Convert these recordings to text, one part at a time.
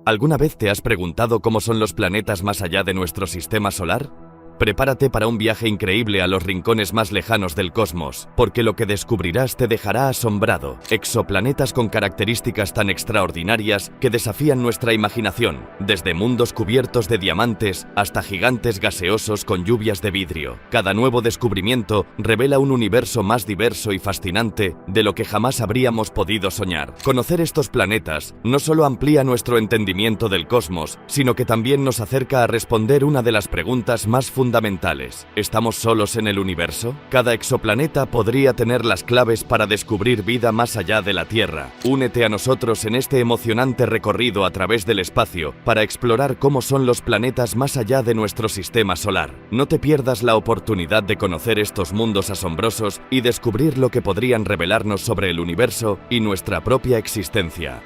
¿Alguna vez te has preguntado cómo son los planetas más allá de nuestro sistema solar? Prepárate para un viaje increíble a los rincones más lejanos del cosmos, porque lo que descubrirás te dejará asombrado. Exoplanetas con características tan extraordinarias que desafían nuestra imaginación, desde mundos cubiertos de diamantes hasta gigantes gaseosos con lluvias de vidrio. Cada nuevo descubrimiento revela un universo más diverso y fascinante de lo que jamás habríamos podido soñar. Conocer estos planetas no solo amplía nuestro entendimiento del cosmos, sino que también nos acerca a responder una de las preguntas más fundamentales. ¿Estamos solos en el universo? Cada exoplaneta podría tener las claves para descubrir vida más allá de la Tierra. Únete a nosotros en este emocionante recorrido a través del espacio para explorar cómo son los planetas más allá de nuestro sistema solar. No te pierdas la oportunidad de conocer estos mundos asombrosos y descubrir lo que podrían revelarnos sobre el universo y nuestra propia existencia.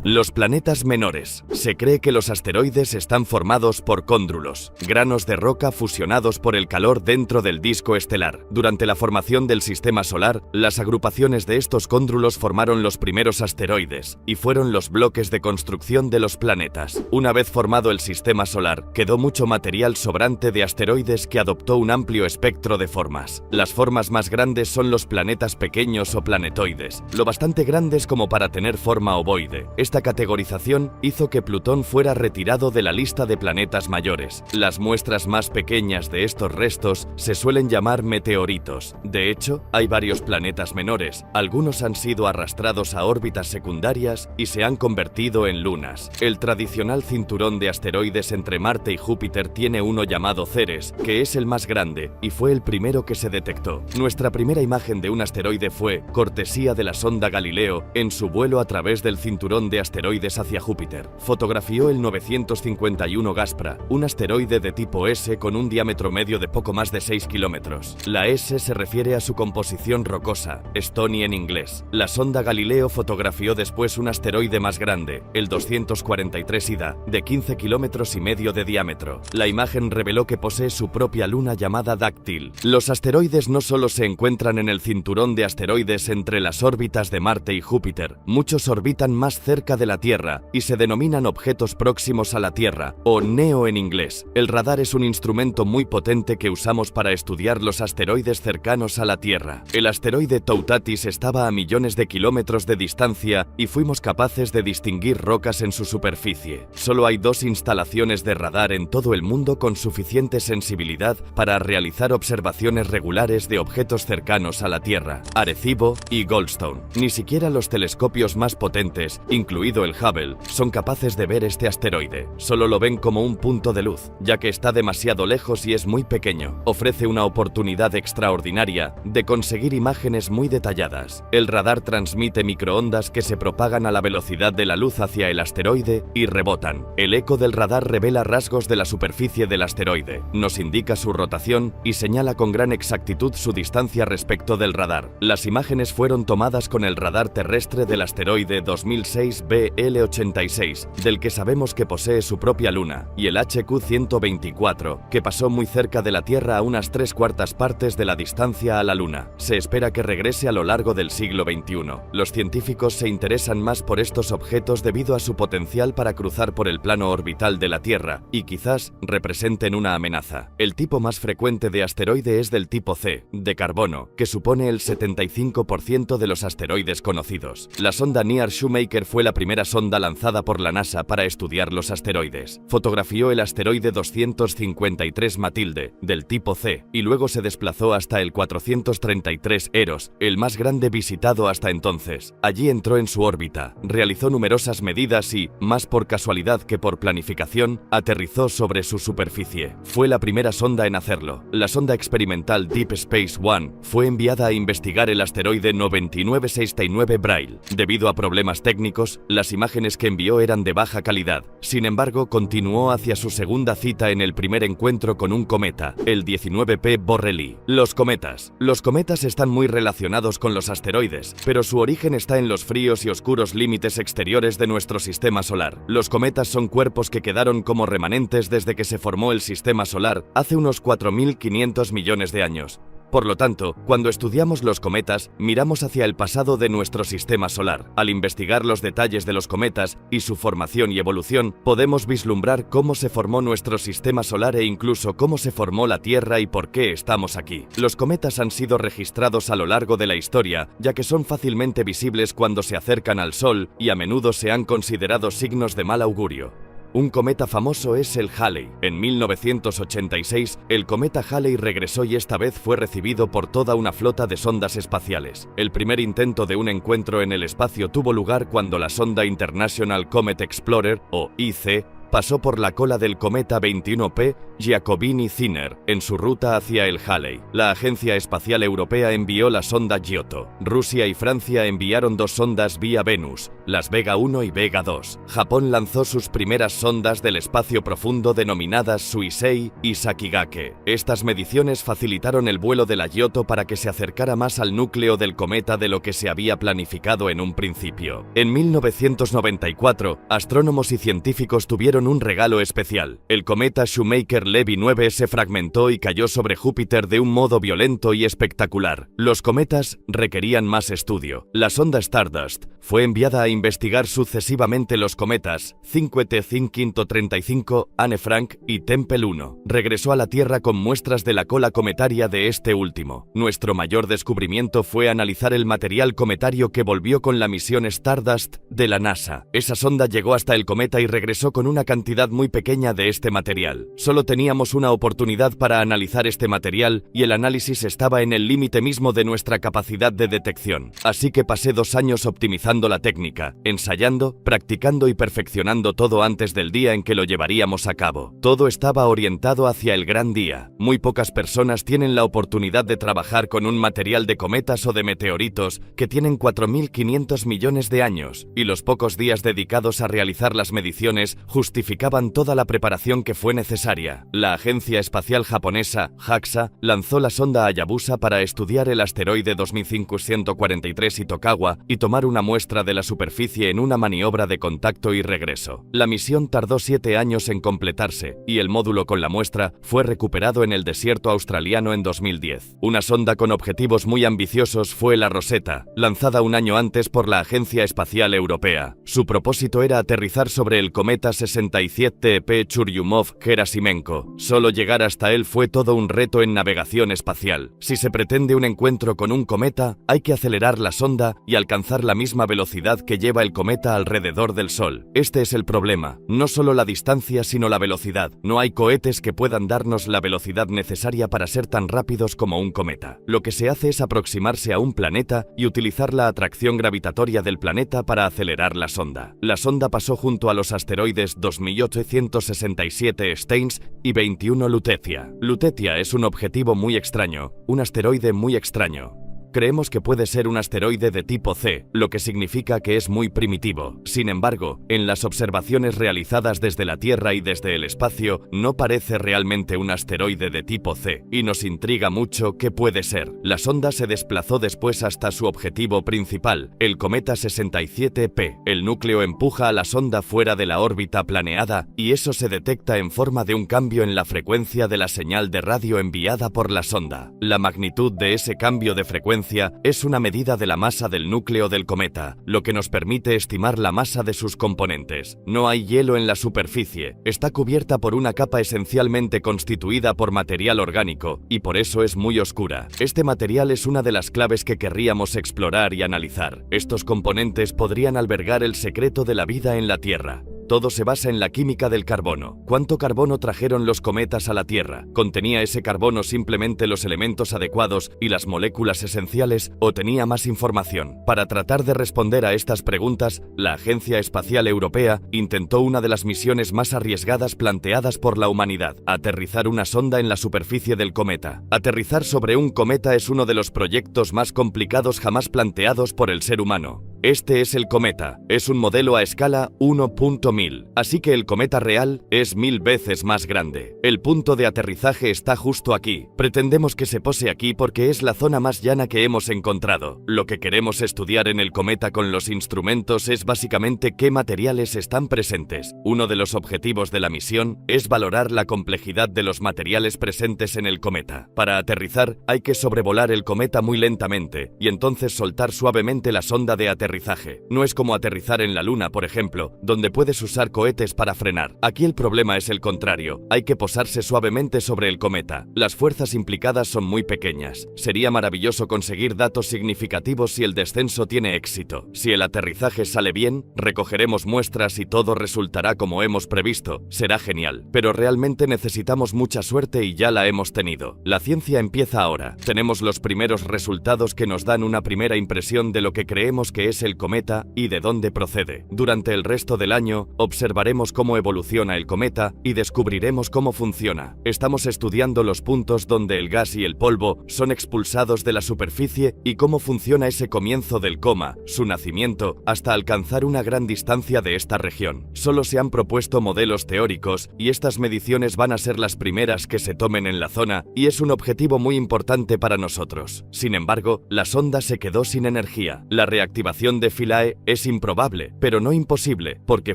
Los planetas menores. Se cree que los asteroides están formados por cóndrulos, granos de roca fusionados por el calor dentro del disco estelar. Durante la formación del sistema solar, las agrupaciones de estos cóndrulos formaron los primeros asteroides y fueron los bloques de construcción de los planetas. Una vez formado el sistema solar, quedó mucho material sobrante de asteroides que adoptó un amplio espectro de formas. Las formas más grandes son los planetas pequeños o planetoides, lo bastante grandes como para tener forma ovoide. Esta categorización hizo que Plutón fuera retirado de la lista de planetas mayores. Las muestras más pequeñas de estos restos se suelen llamar meteoritos. De hecho, hay varios planetas menores. Algunos han sido arrastrados a órbitas secundarias y se han convertido en lunas. El tradicional cinturón de asteroides entre Marte y Júpiter tiene uno llamado Ceres, que es el más grande y fue el primero que se detectó. Nuestra primera imagen de un asteroide fue cortesía de la sonda Galileo en su vuelo a través del cinturón de asteroides hacia Júpiter. Fotografió el 951 Gaspra, un asteroide de tipo S con un diámetro medio de poco más de 6 kilómetros. La S se refiere a su composición rocosa, Stony en inglés. La sonda Galileo fotografió después un asteroide más grande, el 243 Ida, de 15 kilómetros y medio de diámetro. La imagen reveló que posee su propia luna llamada Dáctil. Los asteroides no solo se encuentran en el cinturón de asteroides entre las órbitas de Marte y Júpiter, muchos orbitan más cerca de la Tierra y se denominan objetos próximos a la Tierra, o NEO en inglés. El radar es un instrumento muy potente que usamos para estudiar los asteroides cercanos a la Tierra. El asteroide Toutatis estaba a millones de kilómetros de distancia y fuimos capaces de distinguir rocas en su superficie. Solo hay 2 instalaciones de radar en todo el mundo con suficiente sensibilidad para realizar observaciones regulares de objetos cercanos a la Tierra: Arecibo y Goldstone. Ni siquiera los telescopios más potentes, incluido el Hubble, son capaces de ver este asteroide. Solo lo ven como un punto de luz, ya que está demasiado lejos y es muy pequeño. Ofrece una oportunidad extraordinaria de conseguir imágenes muy detalladas. El radar transmite microondas que se propagan a la velocidad de la luz hacia el asteroide y rebotan. El eco del radar revela rasgos de la superficie del asteroide, nos indica su rotación y señala con gran exactitud su distancia respecto del radar. Las imágenes fueron tomadas con el radar terrestre del asteroide 2006 BL86, del que sabemos que posee su propia luna, y el HQ-124, que pasó muy cerca de la Tierra a unas 3/4 partes de la distancia a la Luna. Se espera que regrese a lo largo del siglo XXI. Los científicos se interesan más por estos objetos debido a su potencial para cruzar por el plano orbital de la Tierra y quizás representen una amenaza. El tipo más frecuente de asteroide es del tipo C, de carbono, que supone el 75% de los asteroides conocidos. La sonda NEAR Shoemaker fue la primera sonda lanzada por la NASA para estudiar los asteroides. Fotografió el asteroide 253 Matilde, del tipo C, y luego se desplazó hasta el 433 Eros, el más grande visitado hasta entonces. Allí entró en su órbita, realizó numerosas medidas y, más por casualidad que por planificación, aterrizó sobre su superficie. Fue la primera sonda en hacerlo. La sonda experimental Deep Space One fue enviada a investigar el asteroide 9969 Braille. Debido a problemas técnicos, las imágenes que envió eran de baja calidad. Sin embargo, continuó hacia su segunda cita en el primer encuentro con un cometa, el 19P Borrelly. Los cometas. Los cometas están muy relacionados con los asteroides, pero su origen está en los fríos y oscuros límites exteriores de nuestro sistema solar. Los cometas son cuerpos que quedaron como remanentes desde que se formó el sistema solar hace unos 4.500 millones de años. Por lo tanto, cuando estudiamos los cometas, miramos hacia el pasado de nuestro sistema solar. Al investigar los detalles de los cometas y su formación y evolución, podemos vislumbrar cómo se formó nuestro sistema solar e incluso cómo se formó la Tierra y por qué estamos aquí. Los cometas han sido registrados a lo largo de la historia, ya que son fácilmente visibles cuando se acercan al Sol y a menudo se han considerado signos de mal augurio. Un cometa famoso es el Halley. En 1986, el cometa Halley regresó y esta vez fue recibido por toda una flota de sondas espaciales. El primer intento de un encuentro en el espacio tuvo lugar cuando la sonda International Comet Explorer, o IC, pasó por la cola del cometa 21P Giacobini-Zinner en su ruta hacia el Halley. La Agencia Espacial Europea envió la sonda Giotto. Rusia y Francia enviaron dos sondas vía Venus, las Vega 1 y Vega 2. Japón lanzó sus primeras sondas del espacio profundo denominadas Suisei y Sakigake. Estas mediciones facilitaron el vuelo de la Giotto para que se acercara más al núcleo del cometa de lo que se había planificado en un principio. En 1994, astrónomos y científicos tuvieron un regalo especial. El cometa Shoemaker-Levy 9 se fragmentó y cayó sobre Júpiter de un modo violento y espectacular. Los cometas requerían más estudio. La sonda Stardust fue enviada a investigar sucesivamente los cometas 5T 535, Anne Frank y Tempel 1. Regresó a la Tierra con muestras de la cola cometaria de este último. Nuestro mayor descubrimiento fue analizar el material cometario que volvió con la misión Stardust de la NASA. Esa sonda llegó hasta el cometa y regresó con una cantidad muy pequeña de este material. Solo teníamos una oportunidad para analizar este material y el análisis estaba en el límite mismo de nuestra capacidad de detección. Así que pasé 2 años optimizando la técnica, ensayando, practicando y perfeccionando todo antes del día en que lo llevaríamos a cabo. Todo estaba orientado hacia el gran día. Muy pocas personas tienen la oportunidad de trabajar con un material de cometas o de meteoritos que tienen 4.500 millones de años, y los pocos días dedicados a realizar las mediciones justificaban toda la preparación que fue necesaria. La Agencia Espacial Japonesa, JAXA, lanzó la sonda Hayabusa para estudiar el asteroide 2543 Itokawa y tomar una muestra de la superficie en una maniobra de contacto y regreso. La misión tardó 7 años en completarse, y el módulo con la muestra fue recuperado en el desierto australiano en 2010. Una sonda con objetivos muy ambiciosos fue la Rosetta, lanzada un año antes por la Agencia Espacial Europea. Su propósito era aterrizar sobre el cometa 67P Churyumov-Gerasimenko. Solo llegar hasta él fue todo un reto en navegación espacial. Si se pretende un encuentro con un cometa, hay que acelerar la sonda y alcanzar la misma velocidad que lleva el cometa alrededor del Sol. Este es el problema, no solo la distancia sino la velocidad. No hay cohetes que puedan darnos la velocidad necesaria para ser tan rápidos como un cometa. Lo que se hace es aproximarse a un planeta y utilizar la atracción gravitatoria del planeta para acelerar la sonda. La sonda pasó junto a los asteroides 2867 Steins y 21 Lutetia. Lutetia es un objetivo muy extraño, un asteroide muy extraño. Creemos que puede ser un asteroide de tipo C, lo que significa que es muy primitivo. Sin embargo, en las observaciones realizadas desde la Tierra y desde el espacio, no parece realmente un asteroide de tipo C, y nos intriga mucho qué puede ser. La sonda se desplazó después hasta su objetivo principal, el cometa 67P. El núcleo empuja a la sonda fuera de la órbita planeada, y eso se detecta en forma de un cambio en la frecuencia de la señal de radio enviada por la sonda. La magnitud de ese cambio de frecuencia es una medida de la masa del núcleo del cometa, lo que nos permite estimar la masa de sus componentes. No hay hielo en la superficie, está cubierta por una capa esencialmente constituida por material orgánico, y por eso es muy oscura. Este material es una de las claves que querríamos explorar y analizar. Estos componentes podrían albergar el secreto de la vida en la Tierra. Todo se basa en la química del carbono. ¿Cuánto carbono trajeron los cometas a la Tierra? ¿Contenía ese carbono simplemente los elementos adecuados y las moléculas esenciales, o tenía más información? Para tratar de responder a estas preguntas, la Agencia Espacial Europea intentó una de las misiones más arriesgadas planteadas por la humanidad: aterrizar una sonda en la superficie del cometa. Aterrizar sobre un cometa es uno de los proyectos más complicados jamás planteados por el ser humano. Este es el cometa. Es un modelo a escala 1.1000, así que el cometa real es 1000 veces más grande. El punto de aterrizaje está justo aquí. Pretendemos que se pose aquí porque es la zona más llana que hemos encontrado. Lo que queremos estudiar en el cometa con los instrumentos es básicamente qué materiales están presentes. Uno de los objetivos de la misión es valorar la complejidad de los materiales presentes en el cometa. Para aterrizar hay que sobrevolar el cometa muy lentamente y entonces soltar suavemente la sonda de aterrizaje. No es como aterrizar en la Luna, por ejemplo, donde puedes usar cohetes para frenar. Aquí el problema es el contrario. Hay que posarse suavemente sobre el cometa. Las fuerzas implicadas son muy pequeñas. Sería maravilloso conseguir datos significativos si el descenso tiene éxito. Si el aterrizaje sale bien, recogeremos muestras y todo resultará como hemos previsto. Será genial. Pero realmente necesitamos mucha suerte y ya la hemos tenido. La ciencia empieza ahora. Tenemos los primeros resultados que nos dan una primera impresión de lo que creemos que es el cometa y de dónde procede. Durante el resto del año, observaremos cómo evoluciona el cometa y descubriremos cómo funciona. Estamos estudiando los puntos donde el gas y el polvo son expulsados de la superficie y cómo funciona ese comienzo del coma, su nacimiento, hasta alcanzar una gran distancia de esta región. Solo se han propuesto modelos teóricos y estas mediciones van a ser las primeras que se tomen en la zona y es un objetivo muy importante para nosotros. Sin embargo, la sonda se quedó sin energía. La reactivación de Philae es improbable, pero no imposible, porque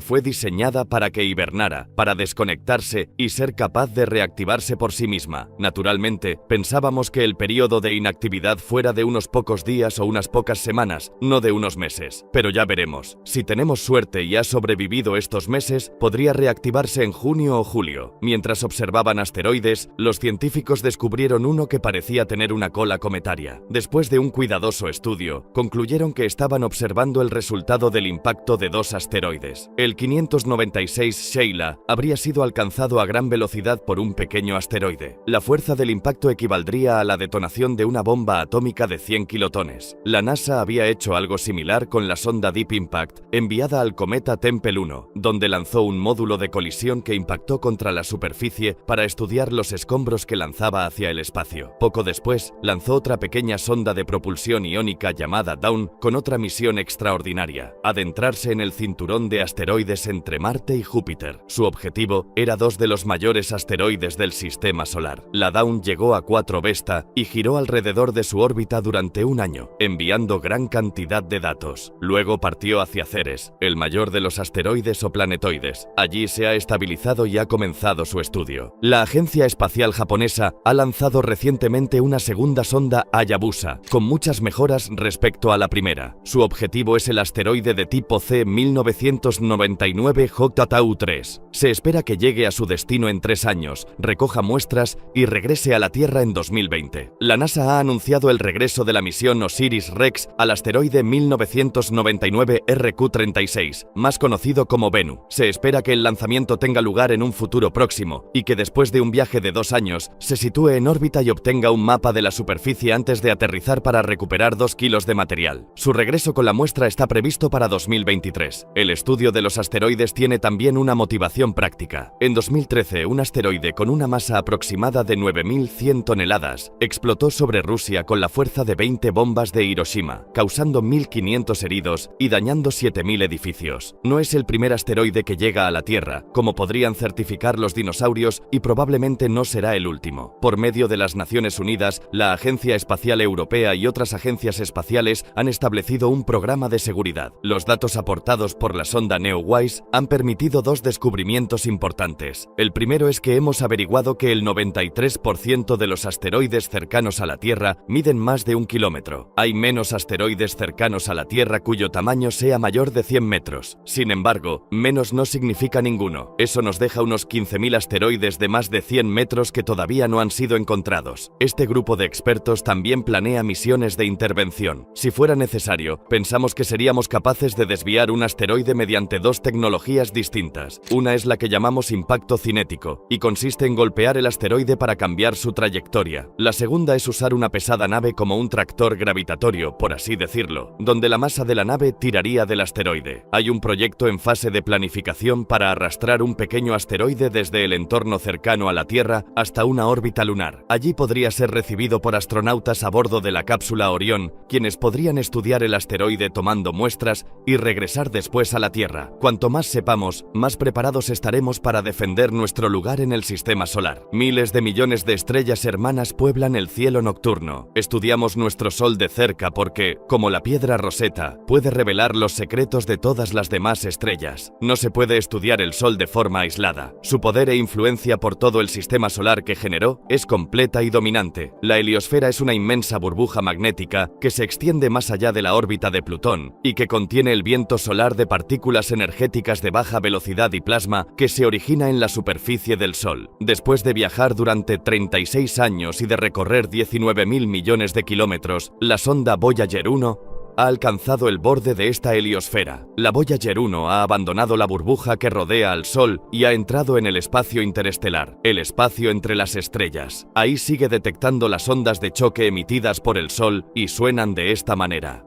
fue diseñada para que hibernara, para desconectarse y ser capaz de reactivarse por sí misma. Naturalmente, pensábamos que el periodo de inactividad fuera de unos pocos días o unas pocas semanas, no de unos meses. Pero ya veremos. Si tenemos suerte y ha sobrevivido estos meses, podría reactivarse en junio o julio. Mientras observaban asteroides, los científicos descubrieron uno que parecía tener una cola cometaria. Después de un cuidadoso estudio, concluyeron que estaban observando el resultado del impacto de dos asteroides. El 596 Sheila habría sido alcanzado a gran velocidad por un pequeño asteroide. La fuerza del impacto equivaldría a la detonación de una bomba atómica de 100 kilotones. La NASA había hecho algo similar con la sonda Deep Impact enviada al cometa Tempel 1, donde lanzó un módulo de colisión que impactó contra la superficie para estudiar los escombros que lanzaba hacia el espacio. Poco después, lanzó otra pequeña sonda de propulsión iónica llamada Dawn con otra misión extraordinaria: adentrarse en el cinturón de asteroides entre Marte y Júpiter. Su objetivo era dos de los mayores asteroides del sistema solar. La Dawn llegó a 4 Vesta y giró alrededor de su órbita durante un año, enviando gran cantidad de datos. Luego partió hacia Ceres, el mayor de los asteroides o planetoides. Allí se ha estabilizado y ha comenzado su estudio. La Agencia Espacial Japonesa ha lanzado recientemente una segunda sonda Hayabusa, con muchas mejoras respecto a la primera. Su objetivo es el asteroide de tipo C 1999 Hottatau-3. Se espera que llegue a su destino en 3 años, recoja muestras y regrese a la Tierra en 2020. La NASA ha anunciado el regreso de la misión OSIRIS-REx al asteroide 1999 RQ-36, más conocido como Bennu. Se espera que el lanzamiento tenga lugar en un futuro próximo y que después de un viaje de 2 años se sitúe en órbita y obtenga un mapa de la superficie antes de aterrizar para recuperar 2 kilos de material. Su regreso con la muestra está previsto para 2023. El estudio de los asteroides tiene también una motivación práctica. En 2013, un asteroide con una masa aproximada de 9.100 toneladas explotó sobre Rusia con la fuerza de 20 bombas de Hiroshima, causando 1.500 heridos y dañando 7.000 edificios. No es el primer asteroide que llega a la Tierra, como podrían certificar los dinosaurios, y probablemente no será el último. Por medio de las Naciones Unidas, la Agencia Espacial Europea y otras agencias espaciales han establecido un programa de seguridad. Los datos aportados por la sonda NEOWISE han permitido 2 descubrimientos importantes. El primero es que hemos averiguado que el 93% de los asteroides cercanos a la Tierra miden más de 1 kilómetro. Hay menos asteroides cercanos a la Tierra cuyo tamaño sea mayor de 100 metros. Sin embargo, menos no significa ninguno. Eso nos deja unos 15.000 asteroides de más de 100 metros que todavía no han sido encontrados. Este grupo de expertos también planea misiones de intervención. Si fuera necesario, pensamos que seríamos capaces de desviar un asteroide mediante 2 tecnologías distintas. Una es la que llamamos impacto cinético, y consiste en golpear el asteroide para cambiar su trayectoria. La segunda es usar una pesada nave como un tractor gravitatorio, por así decirlo, donde la masa de la nave tiraría del asteroide. Hay un proyecto en fase de planificación para arrastrar un pequeño asteroide desde el entorno cercano a la Tierra hasta una órbita lunar. Allí podría ser recibido por astronautas a bordo de la cápsula Orión, quienes podrían estudiar el asteroide asteroide tomando muestras y regresar después a la Tierra. Cuanto más sepamos, más preparados estaremos para defender nuestro lugar en el sistema solar. Miles de millones de estrellas hermanas pueblan el cielo nocturno. Estudiamos nuestro Sol de cerca porque, como la piedra Rosetta, puede revelar los secretos de todas las demás estrellas. No se puede estudiar el Sol de forma aislada. Su poder e influencia por todo el sistema solar que generó es completa y dominante. La heliosfera es una inmensa burbuja magnética que se extiende más allá de la órbita de Plutón y que contiene el viento solar de partículas energéticas de baja velocidad y plasma que se origina en la superficie del Sol. Después de viajar durante 36 años y de recorrer 19.000 millones de kilómetros, la sonda Voyager 1 ha alcanzado el borde de esta heliosfera. La Voyager 1 ha abandonado la burbuja que rodea al Sol y ha entrado en el espacio interestelar, el espacio entre las estrellas. Ahí sigue detectando las ondas de choque emitidas por el Sol y suenan de esta manera.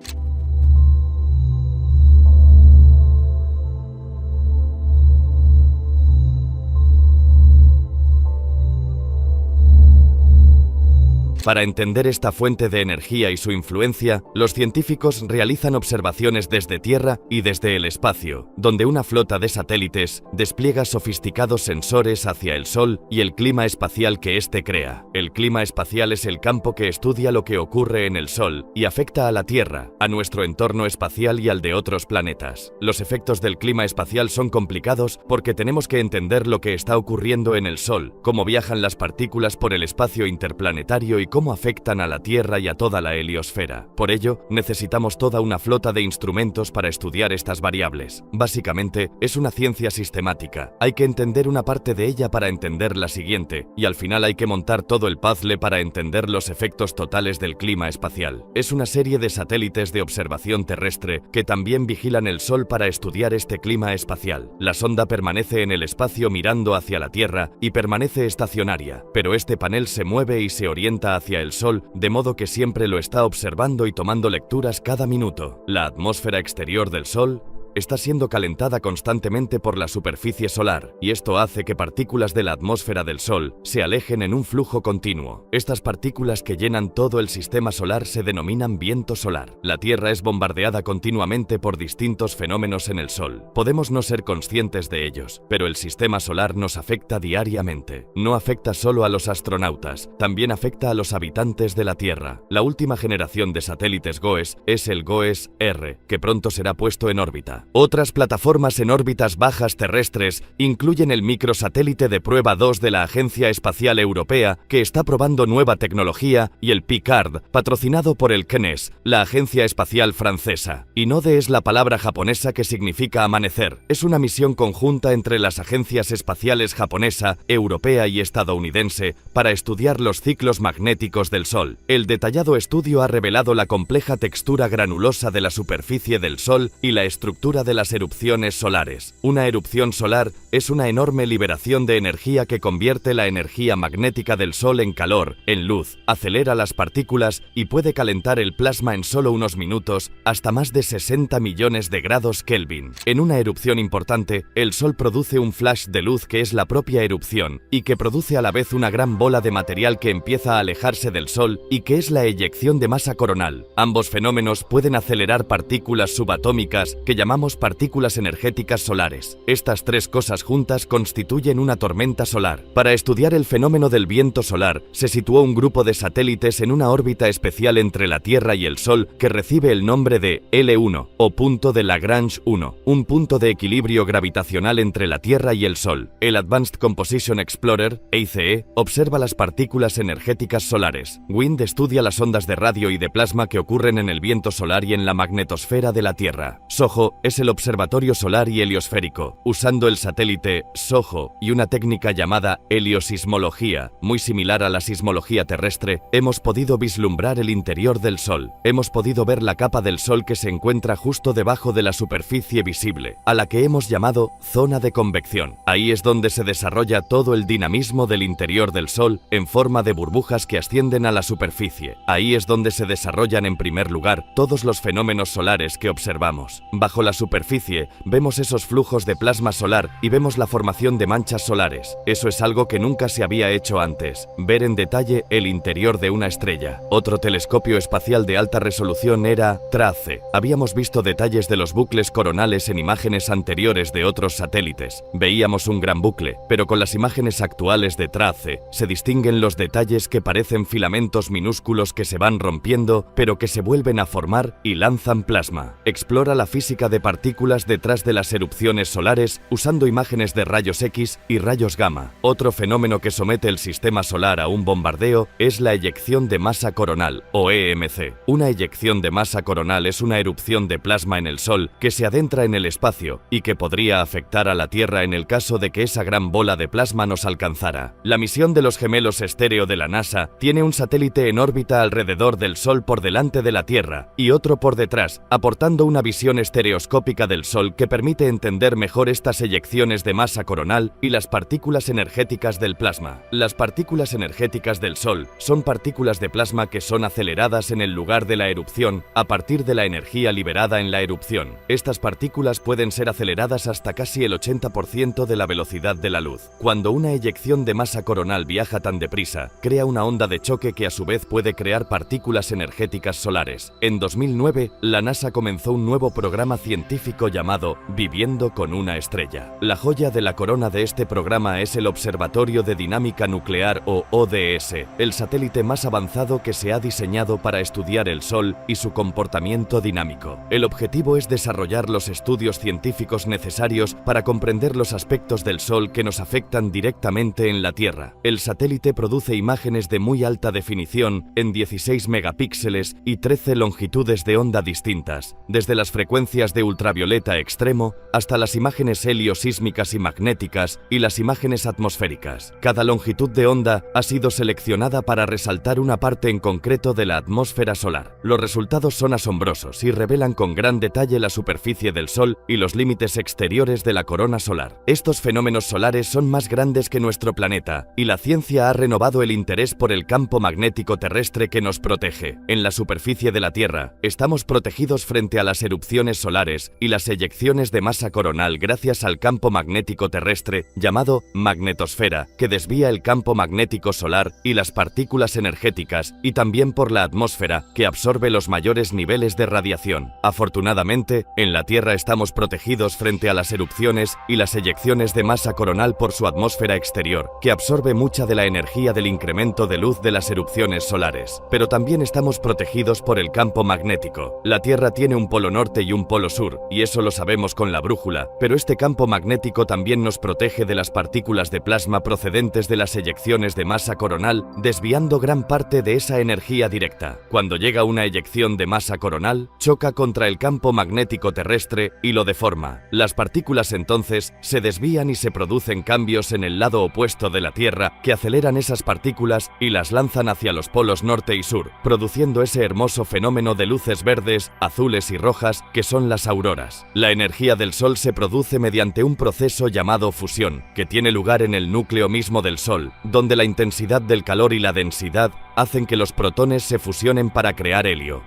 Para entender esta fuente de energía y su influencia, los científicos realizan observaciones desde Tierra y desde el espacio, donde una flota de satélites despliega sofisticados sensores hacia el Sol y el clima espacial que éste crea. El clima espacial es el campo que estudia lo que ocurre en el Sol y afecta a la Tierra, a nuestro entorno espacial y al de otros planetas. Los efectos del clima espacial son complicados porque tenemos que entender lo que está ocurriendo en el Sol, cómo viajan las partículas por el espacio interplanetario y cómo afectan a la Tierra y a toda la heliosfera. Por ello, necesitamos toda una flota de instrumentos para estudiar estas variables. Básicamente, es una ciencia sistemática. Hay que entender una parte de ella para entender la siguiente, y al final hay que montar todo el puzzle para entender los efectos totales del clima espacial. Es una serie de satélites de observación terrestre que también vigilan el Sol para estudiar este clima espacial. La sonda permanece en el espacio mirando hacia la Tierra y permanece estacionaria, pero este panel se mueve y se orienta hacia el Sol, de modo que siempre lo está observando y tomando lecturas cada minuto. La atmósfera exterior del Sol está siendo calentada constantemente por la superficie solar, y esto hace que partículas de la atmósfera del Sol se alejen en un flujo continuo. Estas partículas que llenan todo el sistema solar se denominan viento solar. La Tierra es bombardeada continuamente por distintos fenómenos en el Sol. Podemos no ser conscientes de ellos, pero el sistema solar nos afecta diariamente. No afecta solo a los astronautas, también afecta a los habitantes de la Tierra. La última generación de satélites GOES es el GOES-R, que pronto será puesto en órbita. Otras plataformas en órbitas bajas terrestres incluyen el microsatélite de prueba 2 de la Agencia Espacial Europea, que está probando nueva tecnología, y el Picard, patrocinado por el CNES, la Agencia Espacial Francesa. INODE es la palabra japonesa que significa amanecer. Es una misión conjunta entre las agencias espaciales japonesa, europea y estadounidense para estudiar los ciclos magnéticos del Sol. El detallado estudio ha revelado la compleja textura granulosa de la superficie del Sol y la estructura de las erupciones solares. Una erupción solar es una enorme liberación de energía que convierte la energía magnética del Sol en calor, en luz, acelera las partículas y puede calentar el plasma en solo unos minutos hasta más de 60 millones de grados Kelvin. En una erupción importante, el Sol produce un flash de luz que es la propia erupción y que produce a la vez una gran bola de material que empieza a alejarse del Sol y que es la eyección de masa coronal. Ambos fenómenos pueden acelerar partículas subatómicas que llamamos partículas energéticas solares. Estas tres cosas juntas constituyen una tormenta solar. Para estudiar el fenómeno del viento solar, se situó un grupo de satélites en una órbita especial entre la Tierra y el Sol que recibe el nombre de L1 o punto de Lagrange 1, un punto de equilibrio gravitacional entre la Tierra y el Sol. El Advanced Composition Explorer, EICE, observa las partículas energéticas solares. WIND estudia las ondas de radio y de plasma que ocurren en el viento solar y en la magnetosfera de la Tierra. SOHO es el observatorio solar y heliosférico. Usando el satélite SOHO y una técnica llamada heliosismología, muy similar a la sismología terrestre, hemos podido vislumbrar el interior del Sol. Hemos podido ver la capa del Sol que se encuentra justo debajo de la superficie visible, a la que hemos llamado zona de convección. Ahí es donde se desarrolla todo el dinamismo del interior del Sol en forma de burbujas que ascienden a la superficie. Ahí es donde se desarrollan en primer lugar todos los fenómenos solares que observamos. Bajo la superficie, vemos esos flujos de plasma solar y vemos la formación de manchas solares. Eso es algo que nunca se había hecho antes, ver en detalle el interior de una estrella. Otro telescopio espacial de alta resolución era TRACE. Habíamos visto detalles de los bucles coronales en imágenes anteriores de otros satélites. Veíamos un gran bucle, pero con las imágenes actuales de TRACE se distinguen los detalles que parecen filamentos minúsculos que se van rompiendo, pero que se vuelven a formar y lanzan plasma. Explora la física de partículas detrás de las erupciones solares usando imágenes de rayos X y rayos gamma. Otro fenómeno que somete el sistema solar a un bombardeo es la eyección de masa coronal, o EMC. Una eyección de masa coronal es una erupción de plasma en el Sol que se adentra en el espacio y que podría afectar a la Tierra en el caso de que esa gran bola de plasma nos alcanzara. La misión de los gemelos estéreo de la NASA tiene un satélite en órbita alrededor del Sol por delante de la Tierra y otro por detrás, aportando una visión estereoscópica del Sol que permite entender mejor estas eyecciones de masa coronal y las partículas energéticas del plasma. Las partículas energéticas del Sol son partículas de plasma que son aceleradas en el lugar de la erupción a partir de la energía liberada en la erupción. Estas partículas pueden ser aceleradas hasta casi el 80% de la velocidad de la luz. Cuando una eyección de masa coronal viaja tan deprisa, crea una onda de choque que a su vez puede crear partículas energéticas solares. En 2009, la NASA comenzó un nuevo programa científico llamado Viviendo con una estrella. La joya de la corona de este programa es el Observatorio de Dinámica Nuclear o ODS, el satélite más avanzado que se ha diseñado para estudiar el Sol y su comportamiento dinámico. El objetivo es desarrollar los estudios científicos necesarios para comprender los aspectos del Sol que nos afectan directamente en la Tierra. El satélite produce imágenes de muy alta definición en 16 megapíxeles y 13 longitudes de onda distintas, desde las frecuencias de ultravioleta extremo hasta las imágenes heliosísmicas y magnéticas y las imágenes atmosféricas. Cada longitud de onda ha sido seleccionada para resaltar una parte en concreto de la atmósfera solar. Los resultados son asombrosos y revelan con gran detalle la superficie del Sol y los límites exteriores de la corona solar. Estos fenómenos solares son más grandes que nuestro planeta y la ciencia ha renovado el interés por el campo magnético terrestre que nos protege. En la superficie de la Tierra, estamos protegidos frente a las erupciones solares y las eyecciones de masa coronal gracias al campo magnético terrestre llamado magnetosfera, que desvía el campo magnético solar y las partículas energéticas, y también por la atmósfera, que absorbe los mayores niveles de radiación. Afortunadamente, en la Tierra estamos protegidos frente a las erupciones y las eyecciones de masa coronal por su atmósfera exterior, que absorbe mucha de la energía del incremento de luz de las erupciones solares. Pero también estamos protegidos por el campo magnético. La Tierra tiene un polo norte y un polo sur, y eso lo sabemos con la brújula, pero este campo magnético también nos protege de las partículas de plasma procedentes de las eyecciones de masa coronal, desviando gran parte de esa energía directa. Cuando llega una eyección de masa coronal, choca contra el campo magnético terrestre y lo deforma. Las partículas entonces se desvían y se producen cambios en el lado opuesto de la Tierra que aceleran esas partículas y las lanzan hacia los polos norte y sur, produciendo ese hermoso fenómeno de luces verdes, azules y rojas que son las auroras. La energía del Sol se produce mediante un proceso llamado fusión, que tiene lugar en el núcleo mismo del Sol, donde la intensidad del calor y la densidad hacen que los protones se fusionen para crear helio.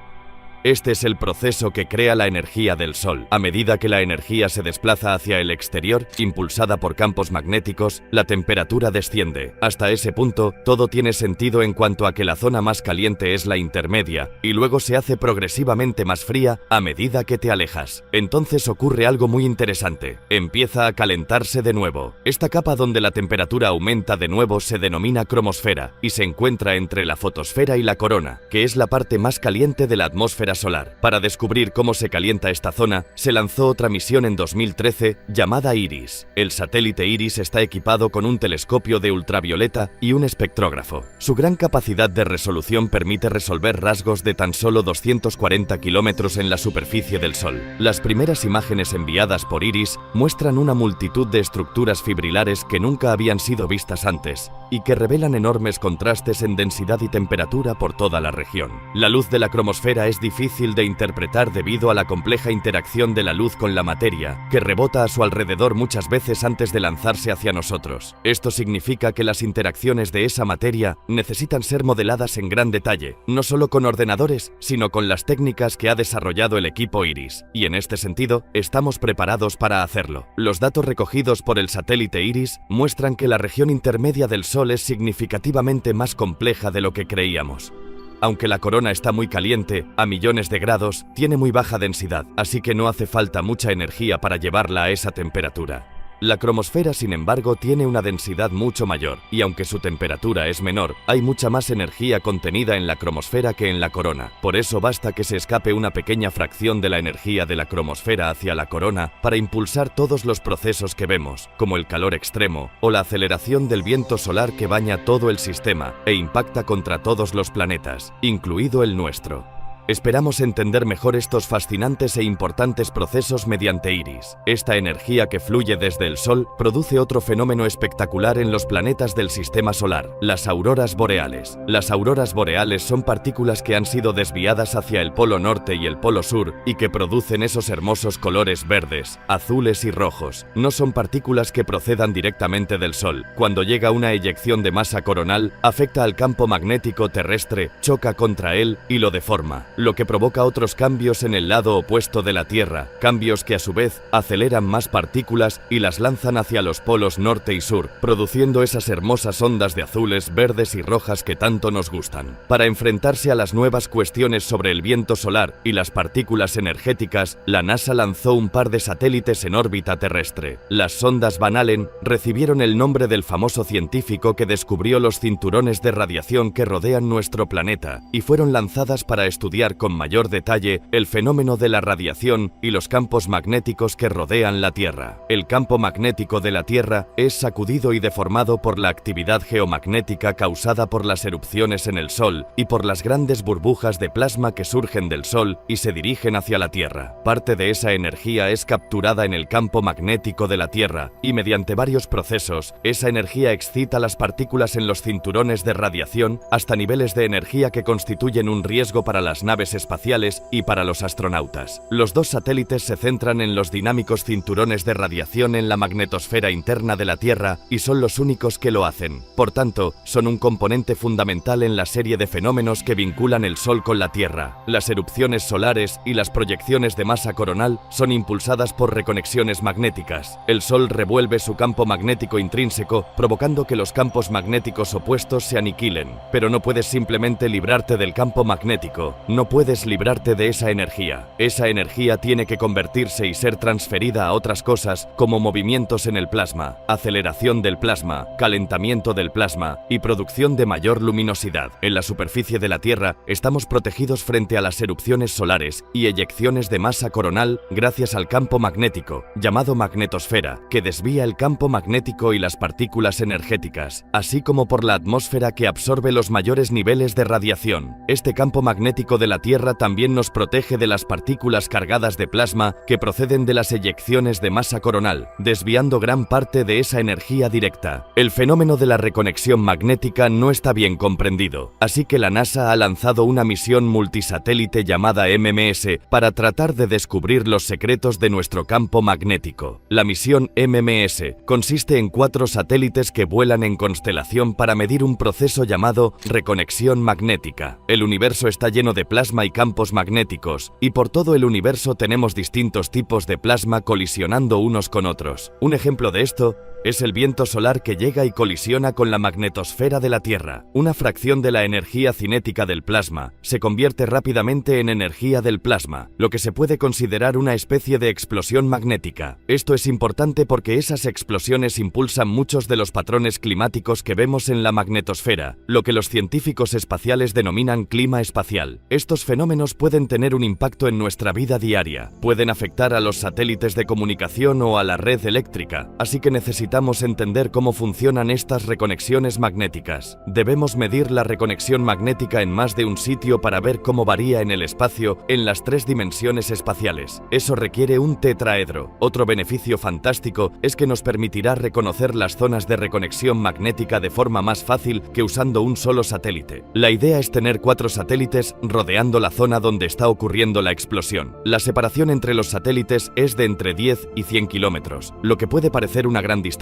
Este es el proceso que crea la energía del Sol. A medida que la energía se desplaza hacia el exterior, impulsada por campos magnéticos, la temperatura desciende. Hasta ese punto, todo tiene sentido en cuanto a que la zona más caliente es la intermedia, y luego se hace progresivamente más fría a medida que te alejas. Entonces ocurre algo muy interesante. Empieza a calentarse de nuevo. Esta capa donde la temperatura aumenta de nuevo se denomina cromosfera, y se encuentra entre la fotosfera y la corona, que es la parte más caliente de la atmósfera solar. Para descubrir cómo se calienta esta zona, se lanzó otra misión en 2013 llamada IRIS. El satélite IRIS está equipado con un telescopio de ultravioleta y un espectrógrafo. Su gran capacidad de resolución permite resolver rasgos de tan solo 240 kilómetros en la superficie del Sol. Las primeras imágenes enviadas por IRIS muestran una multitud de estructuras fibrilares que nunca habían sido vistas antes, y que revelan enormes contrastes en densidad y temperatura por toda la región. La luz de la cromosfera es difícil de interpretar debido a la compleja interacción de la luz con la materia, que rebota a su alrededor muchas veces antes de lanzarse hacia nosotros. Esto significa que las interacciones de esa materia necesitan ser modeladas en gran detalle, no solo con ordenadores, sino con las técnicas que ha desarrollado el equipo IRIS, y en este sentido, estamos preparados para hacerlo. Los datos recogidos por el satélite IRIS muestran que la región intermedia del Sol es significativamente más compleja de lo que creíamos. Aunque la corona está muy caliente, a millones de grados, tiene muy baja densidad, así que no hace falta mucha energía para llevarla a esa temperatura. La cromosfera, sin embargo, tiene una densidad mucho mayor, y aunque su temperatura es menor, hay mucha más energía contenida en la cromosfera que en la corona. Por eso basta que se escape una pequeña fracción de la energía de la cromosfera hacia la corona para impulsar todos los procesos que vemos, como el calor extremo o la aceleración del viento solar que baña todo el sistema e impacta contra todos los planetas, incluido el nuestro. Esperamos entender mejor estos fascinantes e importantes procesos mediante IRIS. Esta energía que fluye desde el Sol produce otro fenómeno espectacular en los planetas del sistema solar, las auroras boreales. Las auroras boreales son partículas que han sido desviadas hacia el polo norte y el polo sur y que producen esos hermosos colores verdes, azules y rojos. No son partículas que procedan directamente del Sol. Cuando llega una eyección de masa coronal, afecta al campo magnético terrestre, choca contra él y lo deforma, lo que provoca otros cambios en el lado opuesto de la Tierra, cambios que a su vez aceleran más partículas y las lanzan hacia los polos norte y sur, produciendo esas hermosas ondas de azules, verdes y rojas que tanto nos gustan. Para enfrentarse a las nuevas cuestiones sobre el viento solar y las partículas energéticas, la NASA lanzó un par de satélites en órbita terrestre. Las sondas Van Allen recibieron el nombre del famoso científico que descubrió los cinturones de radiación que rodean nuestro planeta y fueron lanzadas para estudiar con mayor detalle el fenómeno de la radiación y los campos magnéticos que rodean la Tierra. El campo magnético de la Tierra es sacudido y deformado por la actividad geomagnética causada por las erupciones en el Sol y por las grandes burbujas de plasma que surgen del Sol y se dirigen hacia la Tierra. Parte de esa energía es capturada en el campo magnético de la Tierra y mediante varios procesos, esa energía excita las partículas en los cinturones de radiación hasta niveles de energía que constituyen un riesgo para las naves espaciales y para los astronautas. Los dos satélites se centran en los dinámicos cinturones de radiación en la magnetosfera interna de la Tierra y son los únicos que lo hacen. Por tanto, son un componente fundamental en la serie de fenómenos que vinculan el Sol con la Tierra. Las erupciones solares y las proyecciones de masa coronal son impulsadas por reconexiones magnéticas. El Sol revuelve su campo magnético intrínseco, provocando que los campos magnéticos opuestos se aniquilen. Pero no puedes simplemente librarte del campo magnético. No puedes librarte de esa energía. Esa energía tiene que convertirse y ser transferida a otras cosas como movimientos en el plasma, aceleración del plasma, calentamiento del plasma y producción de mayor luminosidad. En la superficie de la Tierra estamos protegidos frente a las erupciones solares y eyecciones de masa coronal gracias al campo magnético, llamado magnetosfera, que desvía el campo magnético y las partículas energéticas, así como por la atmósfera que absorbe los mayores niveles de radiación. Este campo magnético de la Tierra también nos protege de las partículas cargadas de plasma que proceden de las eyecciones de masa coronal, desviando gran parte de esa energía directa. El fenómeno de la reconexión magnética no está bien comprendido, así que la NASA ha lanzado una misión multisatélite llamada MMS para tratar de descubrir los secretos de nuestro campo magnético. La misión MMS consiste en 4 satélites que vuelan en constelación para medir un proceso llamado reconexión magnética. El universo está lleno de plasma y campos magnéticos, y por todo el universo tenemos distintos tipos de plasma colisionando unos con otros. Un ejemplo de esto es el viento solar que llega y colisiona con la magnetosfera de la Tierra. Una fracción de la energía cinética del plasma se convierte rápidamente en energía del plasma, lo que se puede considerar una especie de explosión magnética. Esto es importante porque esas explosiones impulsan muchos de los patrones climáticos que vemos en la magnetosfera, lo que los científicos espaciales denominan clima espacial. Estos fenómenos pueden tener un impacto en nuestra vida diaria, pueden afectar a los satélites de comunicación o a la red eléctrica, así que necesitamos necesitamos entender cómo funcionan estas reconexiones magnéticas. Debemos medir la reconexión magnética en más de un sitio para ver cómo varía en el espacio en las 3 dimensiones espaciales. Eso requiere un tetraedro. Otro beneficio fantástico es que nos permitirá reconocer las zonas de reconexión magnética de forma más fácil que usando un solo satélite. La idea es tener 4 satélites rodeando la zona donde está ocurriendo la explosión. La separación entre los satélites es de entre 10 y 100 kilómetros, lo que puede parecer una gran distancia,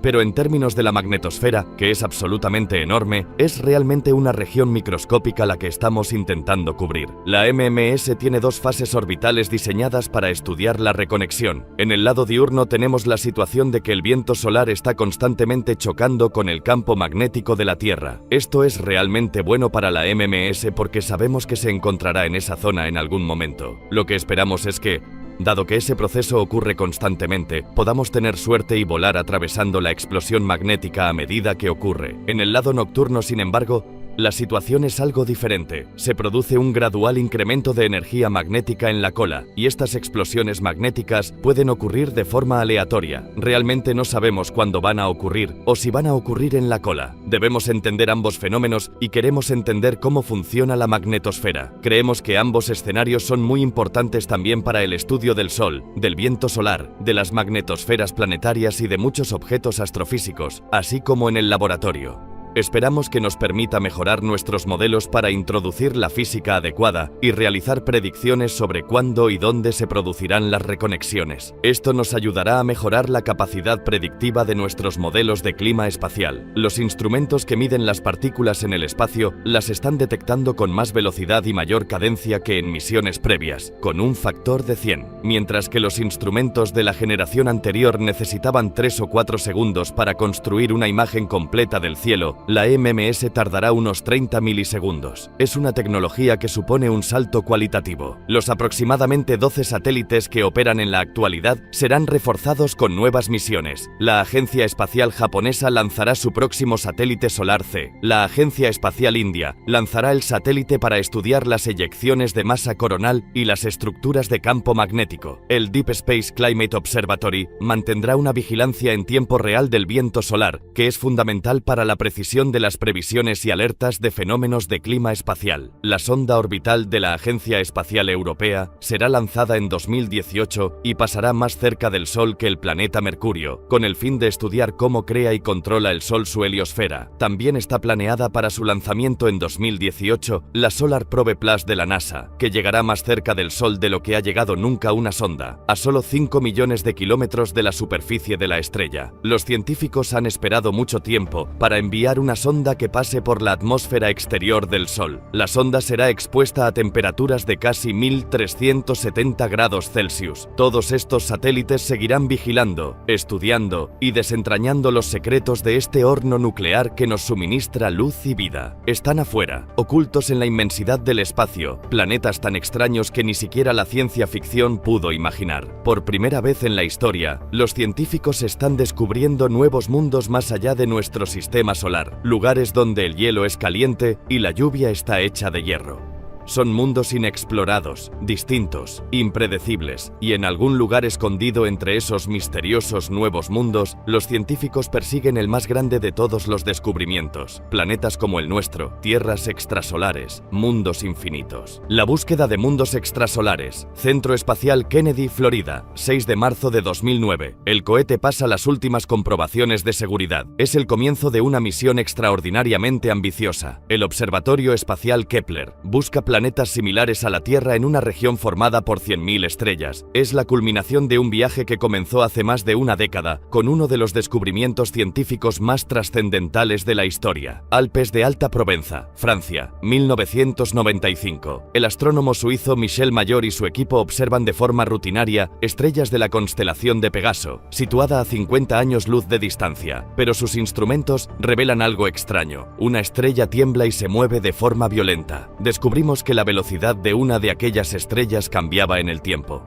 pero en términos de la magnetosfera, que es absolutamente enorme, es realmente una región microscópica la que estamos intentando cubrir. La MMS tiene 2 fases orbitales diseñadas para estudiar la reconexión. En el lado diurno tenemos la situación de que el viento solar está constantemente chocando con el campo magnético de la Tierra. Esto es realmente bueno para la MMS porque sabemos que se encontrará en esa zona en algún momento. Lo que esperamos es que, dado que ese proceso ocurre constantemente, podamos tener suerte y volar atravesando la explosión magnética a medida que ocurre. En el lado nocturno, sin embargo, la situación es algo diferente. Se produce un gradual incremento de energía magnética en la cola, y estas explosiones magnéticas pueden ocurrir de forma aleatoria. Realmente no sabemos cuándo van a ocurrir o si van a ocurrir en la cola. Debemos entender ambos fenómenos y queremos entender cómo funciona la magnetosfera. Creemos que ambos escenarios son muy importantes también para el estudio del Sol, del viento solar, de las magnetosferas planetarias y de muchos objetos astrofísicos, así como en el laboratorio. Esperamos que nos permita mejorar nuestros modelos para introducir la física adecuada y realizar predicciones sobre cuándo y dónde se producirán las reconexiones. Esto nos ayudará a mejorar la capacidad predictiva de nuestros modelos de clima espacial. Los instrumentos que miden las partículas en el espacio las están detectando con más velocidad y mayor cadencia que en misiones previas, con un factor de 100, mientras que los instrumentos de la generación anterior necesitaban 3 o 4 segundos para construir una imagen completa del cielo. La MMS tardará unos 30 milisegundos. Es una tecnología que supone un salto cualitativo. Los aproximadamente 12 satélites que operan en la actualidad serán reforzados con nuevas misiones. La Agencia Espacial Japonesa lanzará su próximo satélite solar C. La Agencia Espacial India lanzará el satélite para estudiar las eyecciones de masa coronal y las estructuras de campo magnético. El Deep Space Climate Observatory mantendrá una vigilancia en tiempo real del viento solar, que es fundamental para la precisión de las previsiones y alertas de fenómenos de clima espacial. La sonda orbital de la Agencia Espacial Europea será lanzada en 2018 y pasará más cerca del Sol que el planeta Mercurio, con el fin de estudiar cómo crea y controla el Sol su heliosfera. También está planeada para su lanzamiento en 2018 la Solar Probe Plus de la NASA, que llegará más cerca del Sol de lo que ha llegado nunca una sonda, a solo 5 millones de kilómetros de la superficie de la estrella. Los científicos han esperado mucho tiempo para enviar una sonda que pase por la atmósfera exterior del Sol. La sonda será expuesta a temperaturas de casi 1370 grados Celsius. Todos estos satélites seguirán vigilando, estudiando y desentrañando los secretos de este horno nuclear que nos suministra luz y vida. Están afuera, ocultos en la inmensidad del espacio, planetas tan extraños que ni siquiera la ciencia ficción pudo imaginar. Por primera vez en la historia, los científicos están descubriendo nuevos mundos más allá de nuestro sistema solar. Lugares donde el hielo es caliente y la lluvia está hecha de hierro. Son mundos inexplorados, distintos, impredecibles, y en algún lugar escondido entre esos misteriosos nuevos mundos, los científicos persiguen el más grande de todos los descubrimientos: planetas como el nuestro, tierras extrasolares, mundos infinitos. La búsqueda de mundos extrasolares. Centro Espacial Kennedy, Florida, 6 de marzo de 2009. El cohete pasa las últimas comprobaciones de seguridad. Es el comienzo de una misión extraordinariamente ambiciosa. El Observatorio Espacial Kepler busca planetas similares a la Tierra en una región formada por 100.000 estrellas. Es la culminación de un viaje que comenzó hace más de una década, con uno de los descubrimientos científicos más trascendentales de la historia. Alpes de Alta Provenza, Francia, 1995. El astrónomo suizo Michel Mayor y su equipo observan de forma rutinaria estrellas de la constelación de Pegaso, situada a 50 años luz de distancia, pero sus instrumentos revelan algo extraño. Una estrella tiembla y se mueve de forma violenta. Descubrimos que la velocidad de una de aquellas estrellas cambiaba en el tiempo.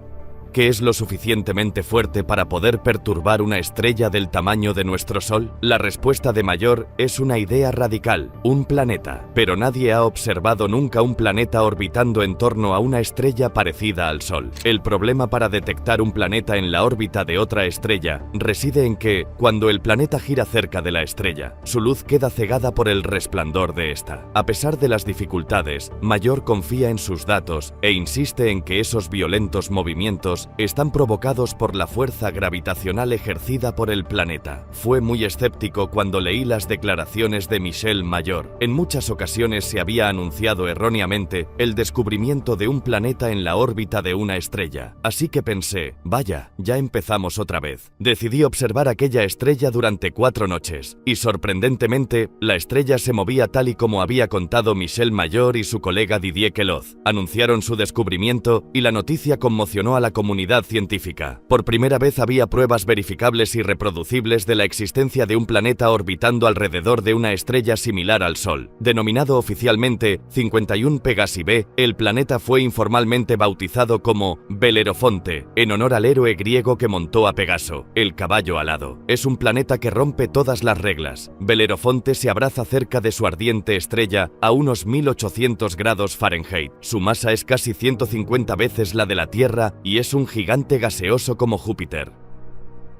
¿Qué es lo suficientemente fuerte para poder perturbar una estrella del tamaño de nuestro Sol? La respuesta de mayor es una idea radical, un planeta. Pero nadie ha observado nunca un planeta orbitando en torno a una estrella parecida al Sol. El problema para detectar un planeta en la órbita de otra estrella reside en que, cuando el planeta gira cerca de la estrella, su luz queda cegada por el resplandor de esta. A pesar de las dificultades, Mayor confía en sus datos e insiste en que esos violentos movimientos están provocados por la fuerza gravitacional ejercida por el planeta. Fue muy escéptico cuando leí las declaraciones de Michel Mayor. En muchas ocasiones se había anunciado erróneamente el descubrimiento de un planeta en la órbita de una estrella. Así que pensé, vaya, ya empezamos otra vez. Decidí observar aquella estrella durante 4 noches, y sorprendentemente, la estrella se movía tal y como había contado Michel Mayor y su colega Didier Queloz. Anunciaron su descubrimiento y la noticia conmocionó a la comunidad científica. Por primera vez había pruebas verificables y reproducibles de la existencia de un planeta orbitando alrededor de una estrella similar al Sol. Denominado oficialmente 51 Pegasi b, el planeta fue informalmente bautizado como Belerofonte, en honor al héroe griego que montó a Pegaso, el caballo alado. Es un planeta que rompe todas las reglas. Belerofonte se abraza cerca de su ardiente estrella a unos 1800 grados Fahrenheit. Su masa es casi 150 veces la de la Tierra y es un gigante gaseoso como Júpiter.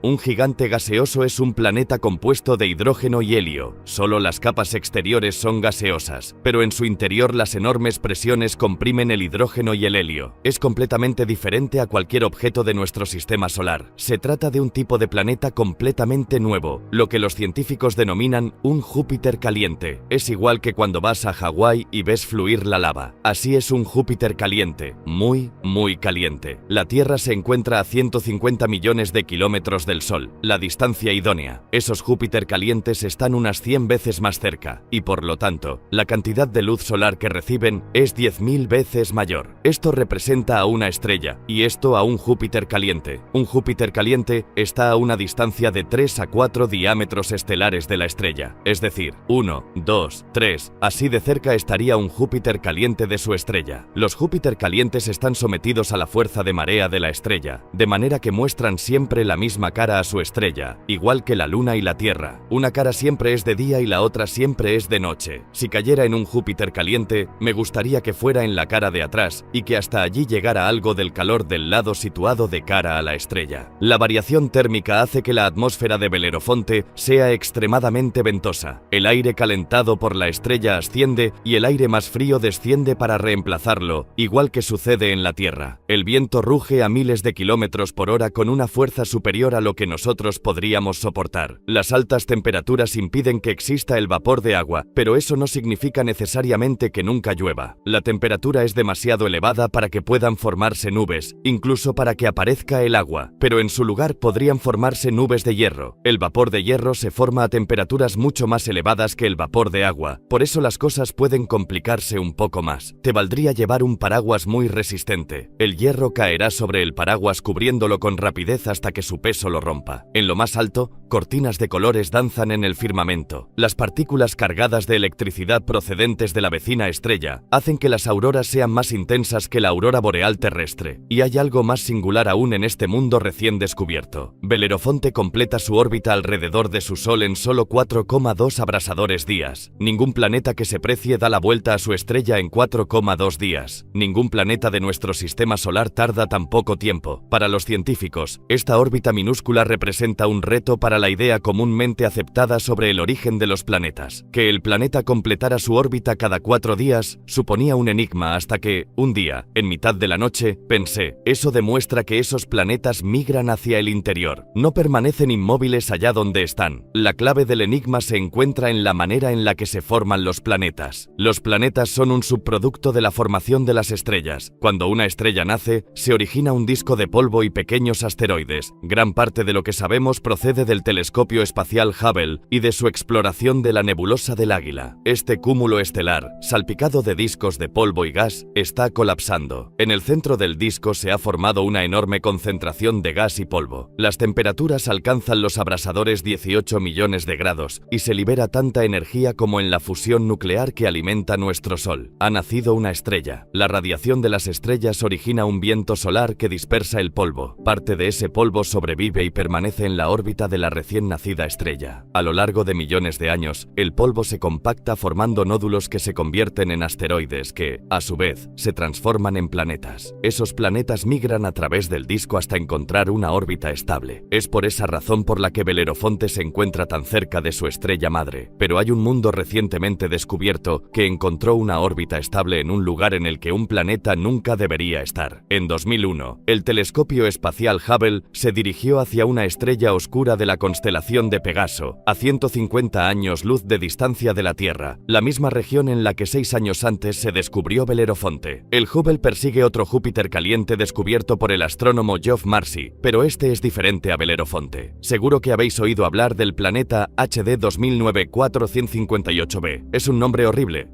Un gigante gaseoso es un planeta compuesto de hidrógeno y helio. Solo las capas exteriores son gaseosas, pero en su interior las enormes presiones comprimen el hidrógeno y el helio. Es completamente diferente a cualquier objeto de nuestro sistema solar. Se trata de un tipo de planeta completamente nuevo, lo que los científicos denominan un Júpiter caliente. Es igual que cuando vas a Hawái y ves fluir la lava. Así es un Júpiter caliente, muy caliente. La Tierra se encuentra a 150 millones de kilómetros del Sol, la distancia idónea. Esos Júpiter calientes están unas 100 veces más cerca, y por lo tanto, la cantidad de luz solar que reciben es 10.000 veces mayor. Esto representa a una estrella, y esto a un Júpiter caliente. Un Júpiter caliente está a una distancia de 3 a 4 diámetros estelares de la estrella, es decir, 1, 2, 3, así de cerca estaría un Júpiter caliente de su estrella. Los Júpiter calientes están sometidos a la fuerza de marea de la estrella, de manera que muestran siempre la misma cara a su estrella, igual que la Luna y la Tierra. Una cara siempre es de día y la otra siempre es de noche. Si cayera en un Júpiter caliente, me gustaría que fuera en la cara de atrás y que hasta allí llegara algo del calor del lado situado de cara a la estrella. La variación térmica hace que la atmósfera de Belerofonte sea extremadamente ventosa. El aire calentado por la estrella asciende y el aire más frío desciende para reemplazarlo, igual que sucede en la Tierra. El viento ruge a miles de kilómetros por hora con una fuerza superior a lo que nosotros podríamos soportar. Las altas temperaturas impiden que exista el vapor de agua, pero eso no significa necesariamente que nunca llueva. La temperatura es demasiado elevada para que puedan formarse nubes, incluso para que aparezca el agua, pero en su lugar podrían formarse nubes de hierro. El vapor de hierro se forma a temperaturas mucho más elevadas que el vapor de agua, por eso las cosas pueden complicarse un poco más. Te valdría llevar un paraguas muy resistente. El hierro caerá sobre el paraguas cubriéndolo con rapidez hasta que su peso lo rompa. En lo más alto, cortinas de colores danzan en el firmamento. Las partículas cargadas de electricidad procedentes de la vecina estrella hacen que las auroras sean más intensas que la aurora boreal terrestre. Y hay algo más singular aún en este mundo recién descubierto. Belerofonte completa su órbita alrededor de su Sol en solo 4,2 abrasadores días. Ningún planeta que se precie da la vuelta a su estrella en 4,2 días. Ningún planeta de nuestro sistema solar tarda tan poco tiempo. Para los científicos, esta órbita minúscula representa un reto para la idea comúnmente aceptada sobre el origen de los planetas. Que el planeta completara su órbita cada 4 días suponía un enigma hasta que, un día, en mitad de la noche, pensé, eso demuestra que esos planetas migran hacia el interior, no permanecen inmóviles allá donde están. La clave del enigma se encuentra en la manera en la que se forman los planetas. Los planetas son un subproducto de la formación de las estrellas. Cuando una estrella nace, se origina un disco de polvo y pequeños asteroides. Gran parte parte de lo que sabemos procede del telescopio espacial Hubble y de su exploración de la nebulosa del Águila. Este cúmulo estelar, salpicado de discos de polvo y gas, está colapsando. En el centro del disco se ha formado una enorme concentración de gas y polvo. Las temperaturas alcanzan los abrasadores 18 millones de grados y se libera tanta energía como en la fusión nuclear que alimenta nuestro Sol. Ha nacido una estrella. La radiación de las estrellas origina un viento solar que dispersa el polvo. Parte de ese polvo sobrevive y permanece en la órbita de la recién nacida estrella. A lo largo de millones de años, el polvo se compacta formando nódulos que se convierten en asteroides que, a su vez, se transforman en planetas. Esos planetas migran a través del disco hasta encontrar una órbita estable. Es por esa razón por la que Belerofonte se encuentra tan cerca de su estrella madre. Pero hay un mundo recientemente descubierto que encontró una órbita estable en un lugar en el que un planeta nunca debería estar. En 2001, el telescopio espacial Hubble se dirigió hacia una estrella oscura de la constelación de Pegaso, a 150 años luz de distancia de la Tierra, la misma región en la que 6 años antes se descubrió Belerofonte. El Hubble persigue otro Júpiter caliente descubierto por el astrónomo Geoff Marcy, pero este es diferente a Belerofonte. Seguro que habéis oído hablar del planeta HD 2009-4158b. Es un nombre horrible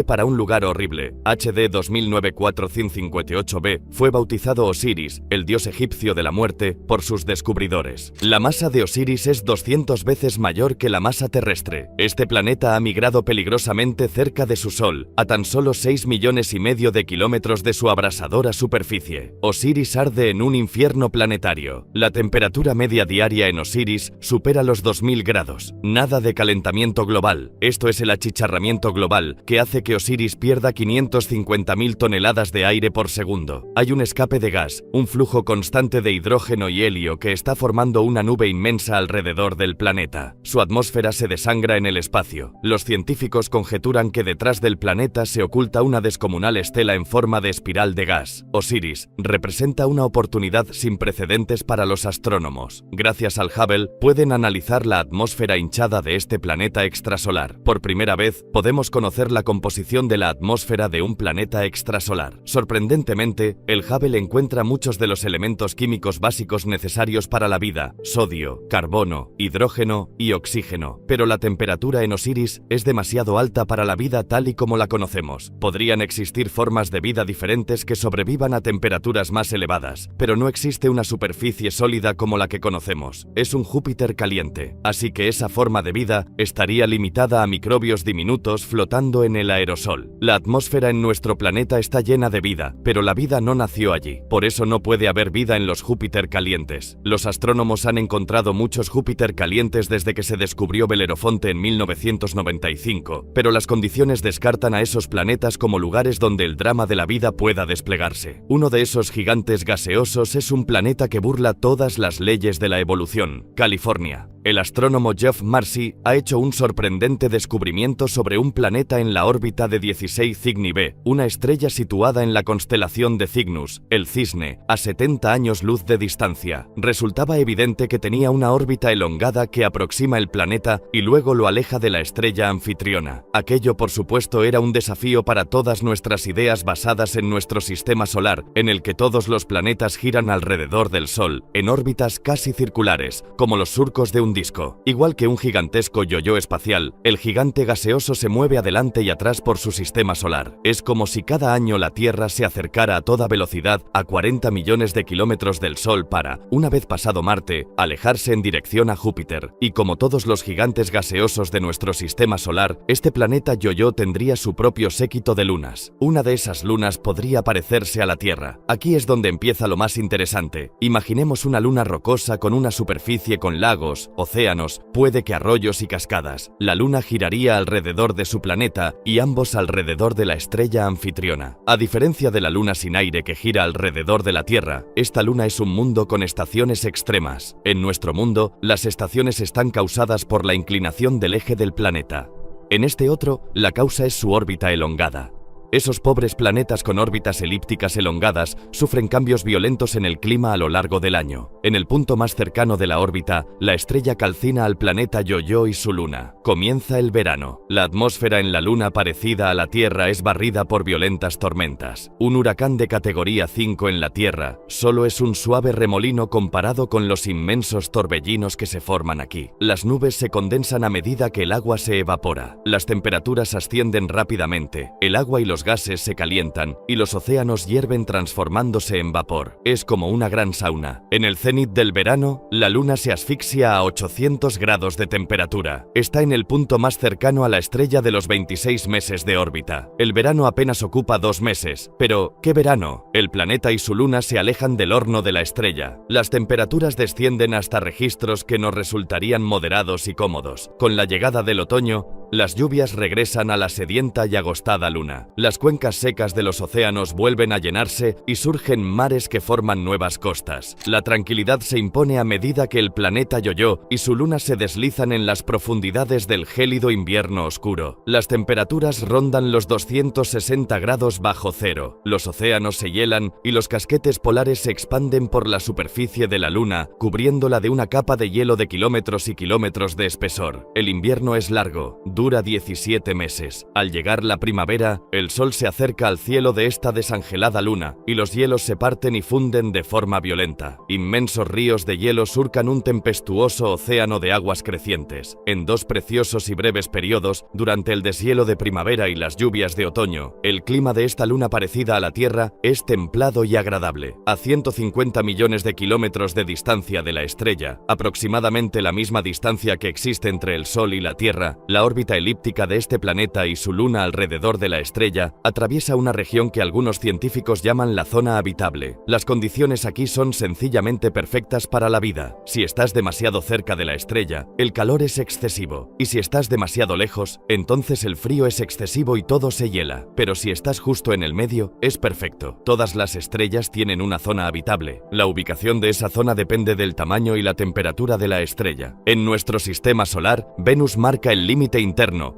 para un lugar horrible. HD 2009-4158b fue bautizado Osiris, el dios egipcio de la muerte, por sus descubridores. La masa de Osiris es 200 veces mayor que la masa terrestre. Este planeta ha migrado peligrosamente cerca de su Sol, a tan solo 6,5 millones de kilómetros de su abrasadora superficie. Osiris arde en un infierno planetario. La temperatura media diaria en Osiris supera los 2000 grados. Nada de calentamiento global. Esto es el achicharramiento global, que hace que Osiris pierda 550.000 toneladas de aire por segundo. Hay un escape de gas, un flujo constante de hidrógeno y helio que está formando una nube inmensa alrededor del planeta. Su atmósfera se desangra en el espacio. Los científicos conjeturan que detrás del planeta se oculta una descomunal estela en forma de espiral de gas. Osiris representa una oportunidad sin precedentes para los astrónomos. Gracias al Hubble pueden analizar la atmósfera hinchada de este planeta extrasolar. Por primera vez podemos conocer la composición de la atmósfera de un planeta extrasolar. Sorprendentemente, el Hubble encuentra muchos de los elementos químicos básicos necesarios para la vida: sodio, carbono, hidrógeno y oxígeno. Pero la temperatura en Osiris es demasiado alta para la vida tal y como la conocemos. Podrían existir formas de vida diferentes que sobrevivan a temperaturas más elevadas, pero no existe una superficie sólida como la que conocemos. Es un Júpiter caliente, así que esa forma de vida estaría limitada a microbios diminutos flotando en el aerosol. La atmósfera en nuestro planeta está llena de vida, pero la vida no nació allí. Por eso no puede haber vida en los Júpiter calientes. Los astrónomos han encontrado muchos Júpiter calientes desde que se descubrió Belerofonte en 1995, pero las condiciones descartan a esos planetas como lugares donde el drama de la vida pueda desplegarse. Uno de esos gigantes gaseosos es un planeta que burla todas las leyes de la evolución: California. El astrónomo Geoff Marcy ha hecho un sorprendente descubrimiento sobre un planeta en la órbita de 16 Cygni b, una estrella situada en la constelación de Cygnus, el Cisne, a 70 años luz de distancia. Resultaba evidente que tenía una órbita elongada que aproxima el planeta y luego lo aleja de la estrella anfitriona. Aquello, por supuesto, era un desafío para todas nuestras ideas basadas en nuestro sistema solar, en el que todos los planetas giran alrededor del Sol, en órbitas casi circulares, como los surcos de un disco. Igual que un gigantesco yo-yo espacial, el gigante gaseoso se mueve adelante y atrás por su sistema solar. Es como si cada año la Tierra se acercara a toda velocidad a 40 millones de kilómetros del Sol para, una vez pasado Marte, alejarse en dirección a Júpiter. Y como todos los gigantes gaseosos de nuestro sistema solar, este planeta yo-yo tendría su propio séquito de lunas. Una de esas lunas podría parecerse a la Tierra. Aquí es donde empieza lo más interesante. Imaginemos una luna rocosa con una superficie con lagos, océanos, puede que arroyos y cascadas. La Luna giraría alrededor de su planeta y ambos alrededor de la estrella anfitriona. A diferencia de la Luna sin aire que gira alrededor de la Tierra, esta Luna es un mundo con estaciones extremas. En nuestro mundo, las estaciones están causadas por la inclinación del eje del planeta. En este otro, la causa es su órbita elongada. Esos pobres planetas con órbitas elípticas elongadas sufren cambios violentos en el clima a lo largo del año. En el punto más cercano de la órbita, la estrella calcina al planeta Yo-Yo y su luna. Comienza el verano. La atmósfera en la luna, parecida a la Tierra, es barrida por violentas tormentas. Un huracán de categoría 5 en la Tierra solo es un suave remolino comparado con los inmensos torbellinos que se forman aquí. Las nubes se condensan a medida que el agua se evapora. Las temperaturas ascienden rápidamente. El agua y los gases se calientan y los océanos hierven transformándose en vapor. Es como una gran sauna. En el cenit del verano, la luna se asfixia a 800 grados de temperatura. Está en el punto más cercano a la estrella de los 26 meses de órbita. El verano apenas ocupa 2 meses. Pero, ¿qué verano? El planeta y su luna se alejan del horno de la estrella. Las temperaturas descienden hasta registros que nos resultarían moderados y cómodos. Con la llegada del otoño, las lluvias regresan a la sedienta y agostada luna. Las cuencas secas de los océanos vuelven a llenarse y surgen mares que forman nuevas costas. La tranquilidad se impone a medida que el planeta Yo-Yo y su luna se deslizan en las profundidades del gélido invierno oscuro. Las temperaturas rondan los 260 grados bajo cero. Los océanos se hielan y los casquetes polares se expanden por la superficie de la luna, cubriéndola de una capa de hielo de kilómetros y kilómetros de espesor. El invierno es largo. Dura 17 meses. Al llegar la primavera, el sol se acerca al cielo de esta desangelada luna y los hielos se parten y funden de forma violenta. Inmensos ríos de hielo surcan un tempestuoso océano de aguas crecientes. En 2 preciosos y breves periodos, durante el deshielo de primavera y las lluvias de otoño, el clima de esta luna parecida a la Tierra es templado y agradable. A 150 millones de kilómetros de distancia de la estrella, aproximadamente la misma distancia que existe entre el Sol y la Tierra, la órbita elíptica de este planeta y su luna alrededor de la estrella atraviesa una región que algunos científicos llaman la zona habitable. Las condiciones aquí son sencillamente perfectas para la vida. Si estás demasiado cerca de la estrella, el calor es excesivo, y si estás demasiado lejos, entonces el frío es excesivo y todo se hiela. Pero si estás justo en el medio, es perfecto. Todas las estrellas tienen una zona habitable. La ubicación de esa zona depende del tamaño y la temperatura de la estrella. En nuestro sistema solar, Venus marca el límite interno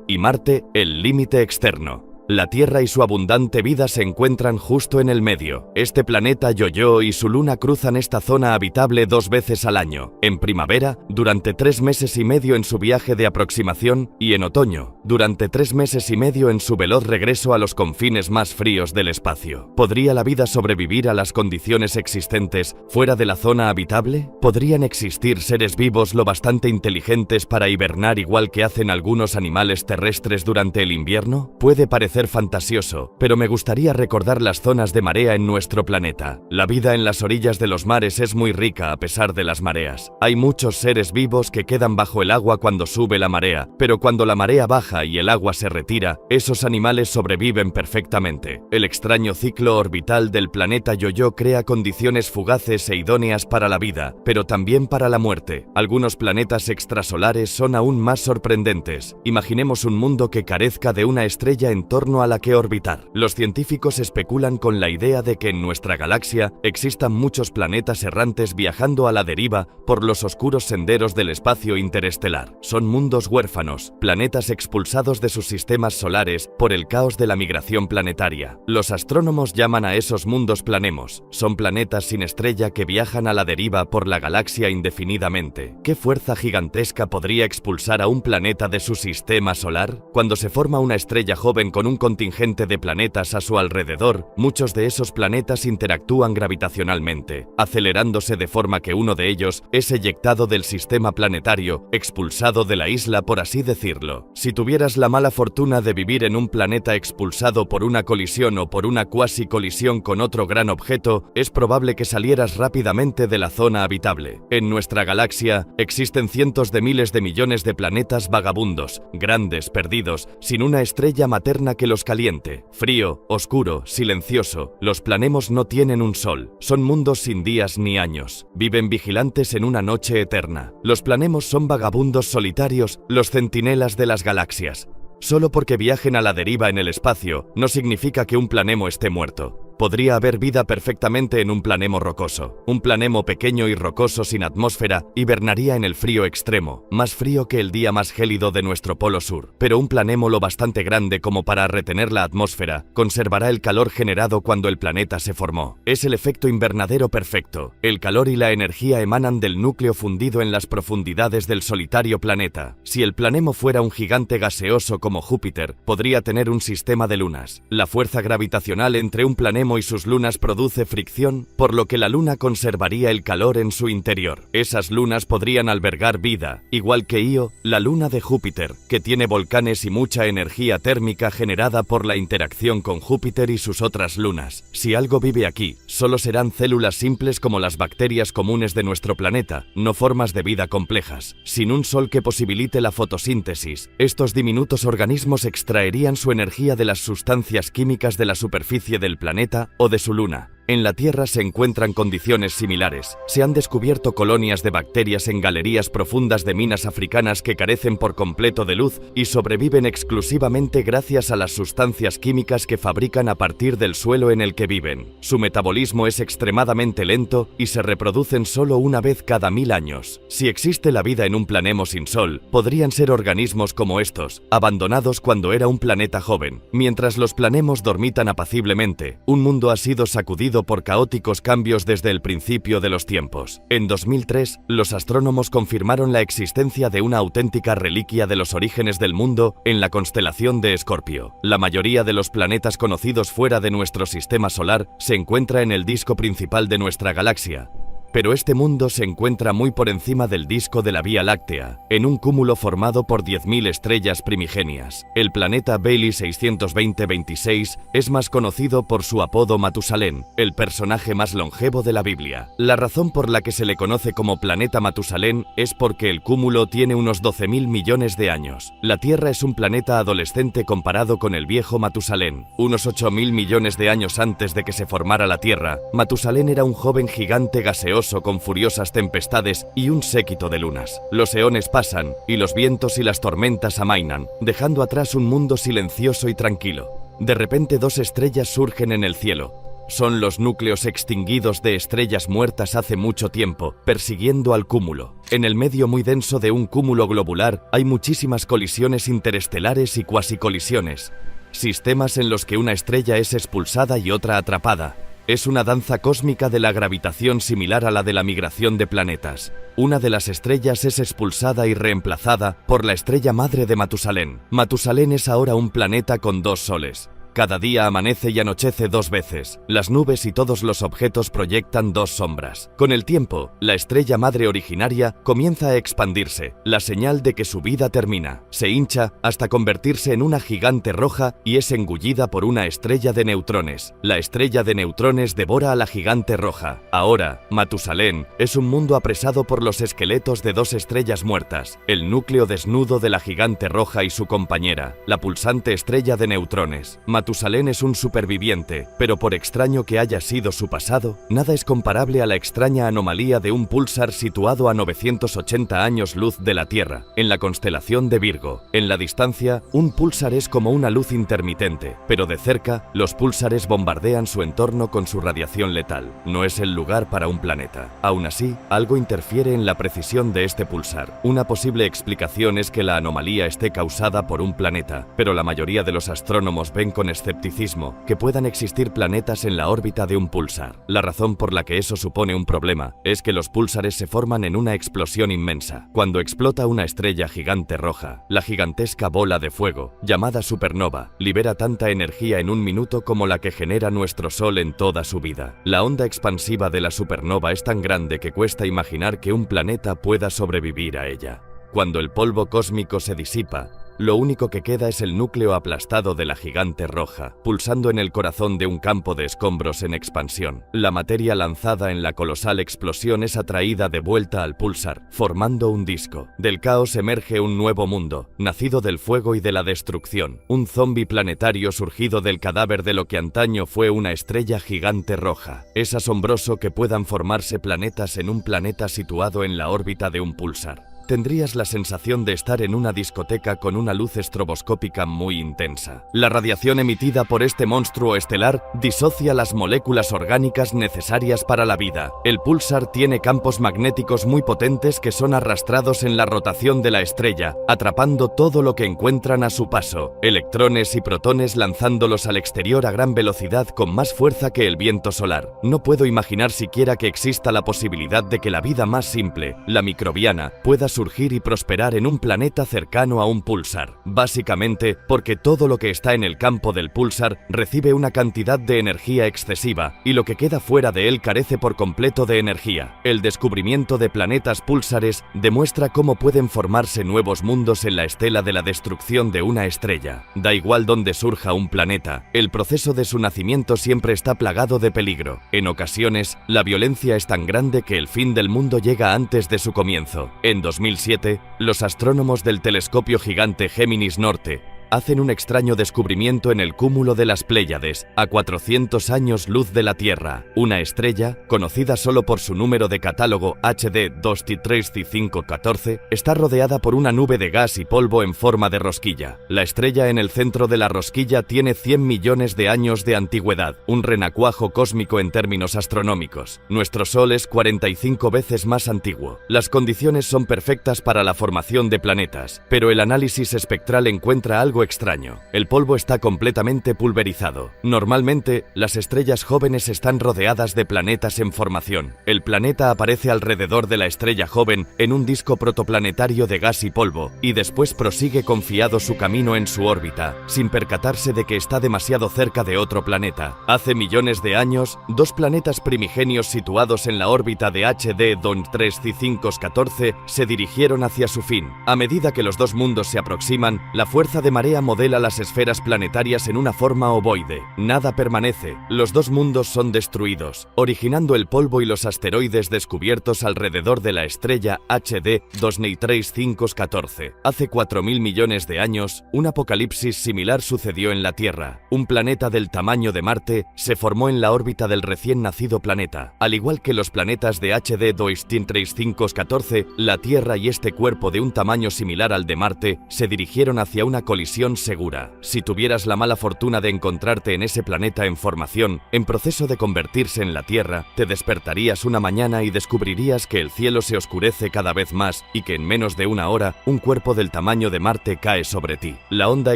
y Marte el límite externo. La Tierra y su abundante vida se encuentran justo en el medio. Este planeta Yo-Yo y su luna cruzan esta zona habitable 2 veces al año. En primavera, durante 3 meses y medio en su viaje de aproximación, y en otoño, durante 3 meses y medio en su veloz regreso a los confines más fríos del espacio. ¿Podría la vida sobrevivir a las condiciones existentes fuera de la zona habitable? ¿Podrían existir seres vivos lo bastante inteligentes para hibernar igual que hacen algunos animales terrestres durante el invierno? Puede parecer fantasioso, pero me gustaría recordar las zonas de marea en nuestro planeta. La vida en las orillas de los mares es muy rica a pesar de las mareas. Hay muchos seres vivos que quedan bajo el agua cuando sube la marea, pero cuando la marea baja y el agua se retira, esos animales sobreviven perfectamente. El extraño ciclo orbital del planeta Yo-Yo crea condiciones fugaces e idóneas para la vida, pero también para la muerte. Algunos planetas extrasolares son aún más sorprendentes. Imaginemos un mundo que carezca de una estrella en torno a la que orbitar. Los científicos especulan con la idea de que en nuestra galaxia existan muchos planetas errantes viajando a la deriva por los oscuros senderos del espacio interestelar. Son mundos huérfanos, planetas expulsados de sus sistemas solares por el caos de la migración planetaria. Los astrónomos llaman a esos mundos planemos. Son planetas sin estrella que viajan a la deriva por la galaxia indefinidamente. ¿Qué fuerza gigantesca podría expulsar a un planeta de su sistema solar? Cuando se forma una estrella joven con un contingente de planetas a su alrededor, muchos de esos planetas interactúan gravitacionalmente, acelerándose de forma que uno de ellos es eyectado del sistema planetario, expulsado de la isla, por así decirlo. Si tuvieras la mala fortuna de vivir en un planeta expulsado por una colisión o por una cuasi colisión con otro gran objeto, es probable que salieras rápidamente de la zona habitable. En nuestra galaxia existen cientos de miles de millones de planetas vagabundos, grandes, perdidos, sin una estrella materna que los caliente. Frío, oscuro, silencioso. Los planemos no tienen un sol. Son mundos sin días ni años. Viven vigilantes en una noche eterna. Los planemos son vagabundos solitarios, los centinelas de las galaxias. Solo porque viajen a la deriva en el espacio, no significa que un planemo esté muerto. Podría haber vida perfectamente en un planemo rocoso. Un planemo pequeño y rocoso sin atmósfera hibernaría en el frío extremo, más frío que el día más gélido de nuestro polo sur. Pero un planemo lo bastante grande como para retener la atmósfera conservará el calor generado cuando el planeta se formó. Es el efecto invernadero perfecto. El calor y la energía emanan del núcleo fundido en las profundidades del solitario planeta. Si el planemo fuera un gigante gaseoso como Júpiter, podría tener un sistema de lunas. La fuerza gravitacional entre un planemo y sus lunas produce fricción, por lo que la luna conservaría el calor en su interior. Esas lunas podrían albergar vida, igual que Io, la luna de Júpiter, que tiene volcanes y mucha energía térmica generada por la interacción con Júpiter y sus otras lunas. Si algo vive aquí, solo serán células simples como las bacterias comunes de nuestro planeta, no formas de vida complejas. Sin un sol que posibilite la fotosíntesis, estos diminutos organismos extraerían su energía de las sustancias químicas de la superficie del planeta o de su luna. En la Tierra se encuentran condiciones similares. Se han descubierto colonias de bacterias en galerías profundas de minas africanas que carecen por completo de luz y sobreviven exclusivamente gracias a las sustancias químicas que fabrican a partir del suelo en el que viven. Su metabolismo es extremadamente lento y se reproducen solo una vez cada 1000 años. Si existe la vida en un planemo sin sol, podrían ser organismos como estos, abandonados cuando era un planeta joven. Mientras los planemos dormitan apaciblemente, un mundo ha sido sacudido por caóticos cambios desde el principio de los tiempos. En 2003, los astrónomos confirmaron la existencia de una auténtica reliquia de los orígenes del mundo en la constelación de Escorpio. La mayoría de los planetas conocidos fuera de nuestro sistema solar se encuentra en el disco principal de nuestra galaxia. Pero este mundo se encuentra muy por encima del disco de la Vía Láctea, en un cúmulo formado por 10.000 estrellas primigenias. El planeta Bailey 620-26 es más conocido por su apodo Matusalén, el personaje más longevo de la Biblia. La razón por la que se le conoce como planeta Matusalén es porque el cúmulo tiene unos 12.000 millones de años. La Tierra es un planeta adolescente comparado con el viejo Matusalén. Unos 8.000 millones de años antes de que se formara la Tierra, Matusalén era un joven gigante gaseoso con furiosas tempestades y un séquito de lunas. Los eones pasan, y los vientos y las tormentas amainan, dejando atrás un mundo silencioso y tranquilo. De repente 2 estrellas surgen en el cielo. Son los núcleos extinguidos de estrellas muertas hace mucho tiempo, persiguiendo al cúmulo. En el medio muy denso de un cúmulo globular hay muchísimas colisiones interestelares y cuasicolisiones. Sistemas en los que una estrella es expulsada y otra atrapada. Es una danza cósmica de la gravitación similar a la de la migración de planetas. Una de las estrellas es expulsada y reemplazada por la estrella madre de Matusalén. Matusalén es ahora un planeta con 2 soles. Cada día amanece y anochece 2 veces. Las nubes y todos los objetos proyectan 2 sombras. Con el tiempo, la estrella madre originaria comienza a expandirse, la señal de que su vida termina. Se hincha hasta convertirse en una gigante roja y es engullida por una estrella de neutrones. La estrella de neutrones devora a la gigante roja. Ahora, Matusalén es un mundo apresado por los esqueletos de 2 estrellas muertas, el núcleo desnudo de la gigante roja y su compañera, la pulsante estrella de neutrones. Matusalén es un superviviente, pero por extraño que haya sido su pasado, nada es comparable a la extraña anomalía de un púlsar situado a 980 años luz de la Tierra, en la constelación de Virgo. En la distancia, un púlsar es como una luz intermitente, pero de cerca, los púlsares bombardean su entorno con su radiación letal. No es el lugar para un planeta. Aún así, algo interfiere en la precisión de este púlsar. Una posible explicación es que la anomalía esté causada por un planeta, pero la mayoría de los astrónomos ven con escepticismo que puedan existir planetas en la órbita de un púlsar. La razón por la que eso supone un problema es que los púlsares se forman en una explosión inmensa. Cuando explota una estrella gigante roja, la gigantesca bola de fuego, llamada supernova, libera tanta energía en un minuto como la que genera nuestro Sol en toda su vida. La onda expansiva de la supernova es tan grande que cuesta imaginar que un planeta pueda sobrevivir a ella. Cuando el polvo cósmico se disipa, lo único que queda es el núcleo aplastado de la gigante roja, pulsando en el corazón de un campo de escombros en expansión. La materia lanzada en la colosal explosión es atraída de vuelta al púlsar, formando un disco. Del caos emerge un nuevo mundo, nacido del fuego y de la destrucción. Un zombi planetario surgido del cadáver de lo que antaño fue una estrella gigante roja. Es asombroso que puedan formarse planetas en un planeta situado en la órbita de un púlsar. tendrías la sensación de estar en una discoteca con una luz estroboscópica muy intensa. La radiación emitida por este monstruo estelar disocia las moléculas orgánicas necesarias para la vida. El púlsar tiene campos magnéticos muy potentes que son arrastrados en la rotación de la estrella, atrapando todo lo que encuentran a su paso, electrones y protones lanzándolos al exterior a gran velocidad con más fuerza que el viento solar. No puedo imaginar siquiera que exista la posibilidad de que la vida más simple, la microbiana, pueda surgir y prosperar en un planeta cercano a un púlsar. Básicamente porque todo lo que está en el campo del púlsar recibe una cantidad de energía excesiva y lo que queda fuera de él carece por completo de energía. El descubrimiento de planetas púlsares demuestra cómo pueden formarse nuevos mundos en la estela de la destrucción de una estrella. Da igual dónde surja un planeta, el proceso de su nacimiento siempre está plagado de peligro. En ocasiones, la violencia es tan grande que el fin del mundo llega antes de su comienzo. En 2007, los astrónomos del telescopio gigante Géminis Norte hacen un extraño descubrimiento en el cúmulo de las Pléyades, a 400 años luz de la Tierra. Una estrella, conocida solo por su número de catálogo HD 2T3C514, está rodeada por una nube de gas y polvo en forma de rosquilla. La estrella en el centro de la rosquilla tiene 100 millones de años de antigüedad, un renacuajo cósmico en términos astronómicos. Nuestro Sol es 45 veces más antiguo. Las condiciones son perfectas para la formación de planetas, pero el análisis espectral encuentra algo extraño. El polvo está completamente pulverizado. Normalmente, las estrellas jóvenes están rodeadas de planetas en formación. El planeta aparece alrededor de la estrella joven en un disco protoplanetario de gas y polvo, y después prosigue confiado su camino en su órbita, sin percatarse de que está demasiado cerca de otro planeta. Hace millones de años, dos planetas primigenios situados en la órbita de HD 2T3C514 se dirigieron hacia su fin. A medida que los dos mundos se aproximan, la fuerza de marea modela las esferas planetarias en una forma ovoide. Nada permanece. Los dos mundos son destruidos, originando el polvo y los asteroides descubiertos alrededor de la estrella HD 2T3C514. Hace 4.000 millones de años, un apocalipsis similar sucedió en la Tierra. Un planeta del tamaño de Marte se formó en la órbita del recién nacido planeta. Al igual que los planetas de HD 2T3C514, la Tierra y este cuerpo de un tamaño similar al de Marte se dirigieron hacia una colisión segura. Si tuvieras la mala fortuna de encontrarte en ese planeta en formación, en proceso de convertirse en la Tierra, te despertarías una mañana y descubrirías que el cielo se oscurece cada vez más y que en menos de una hora, un cuerpo del tamaño de Marte cae sobre ti. La onda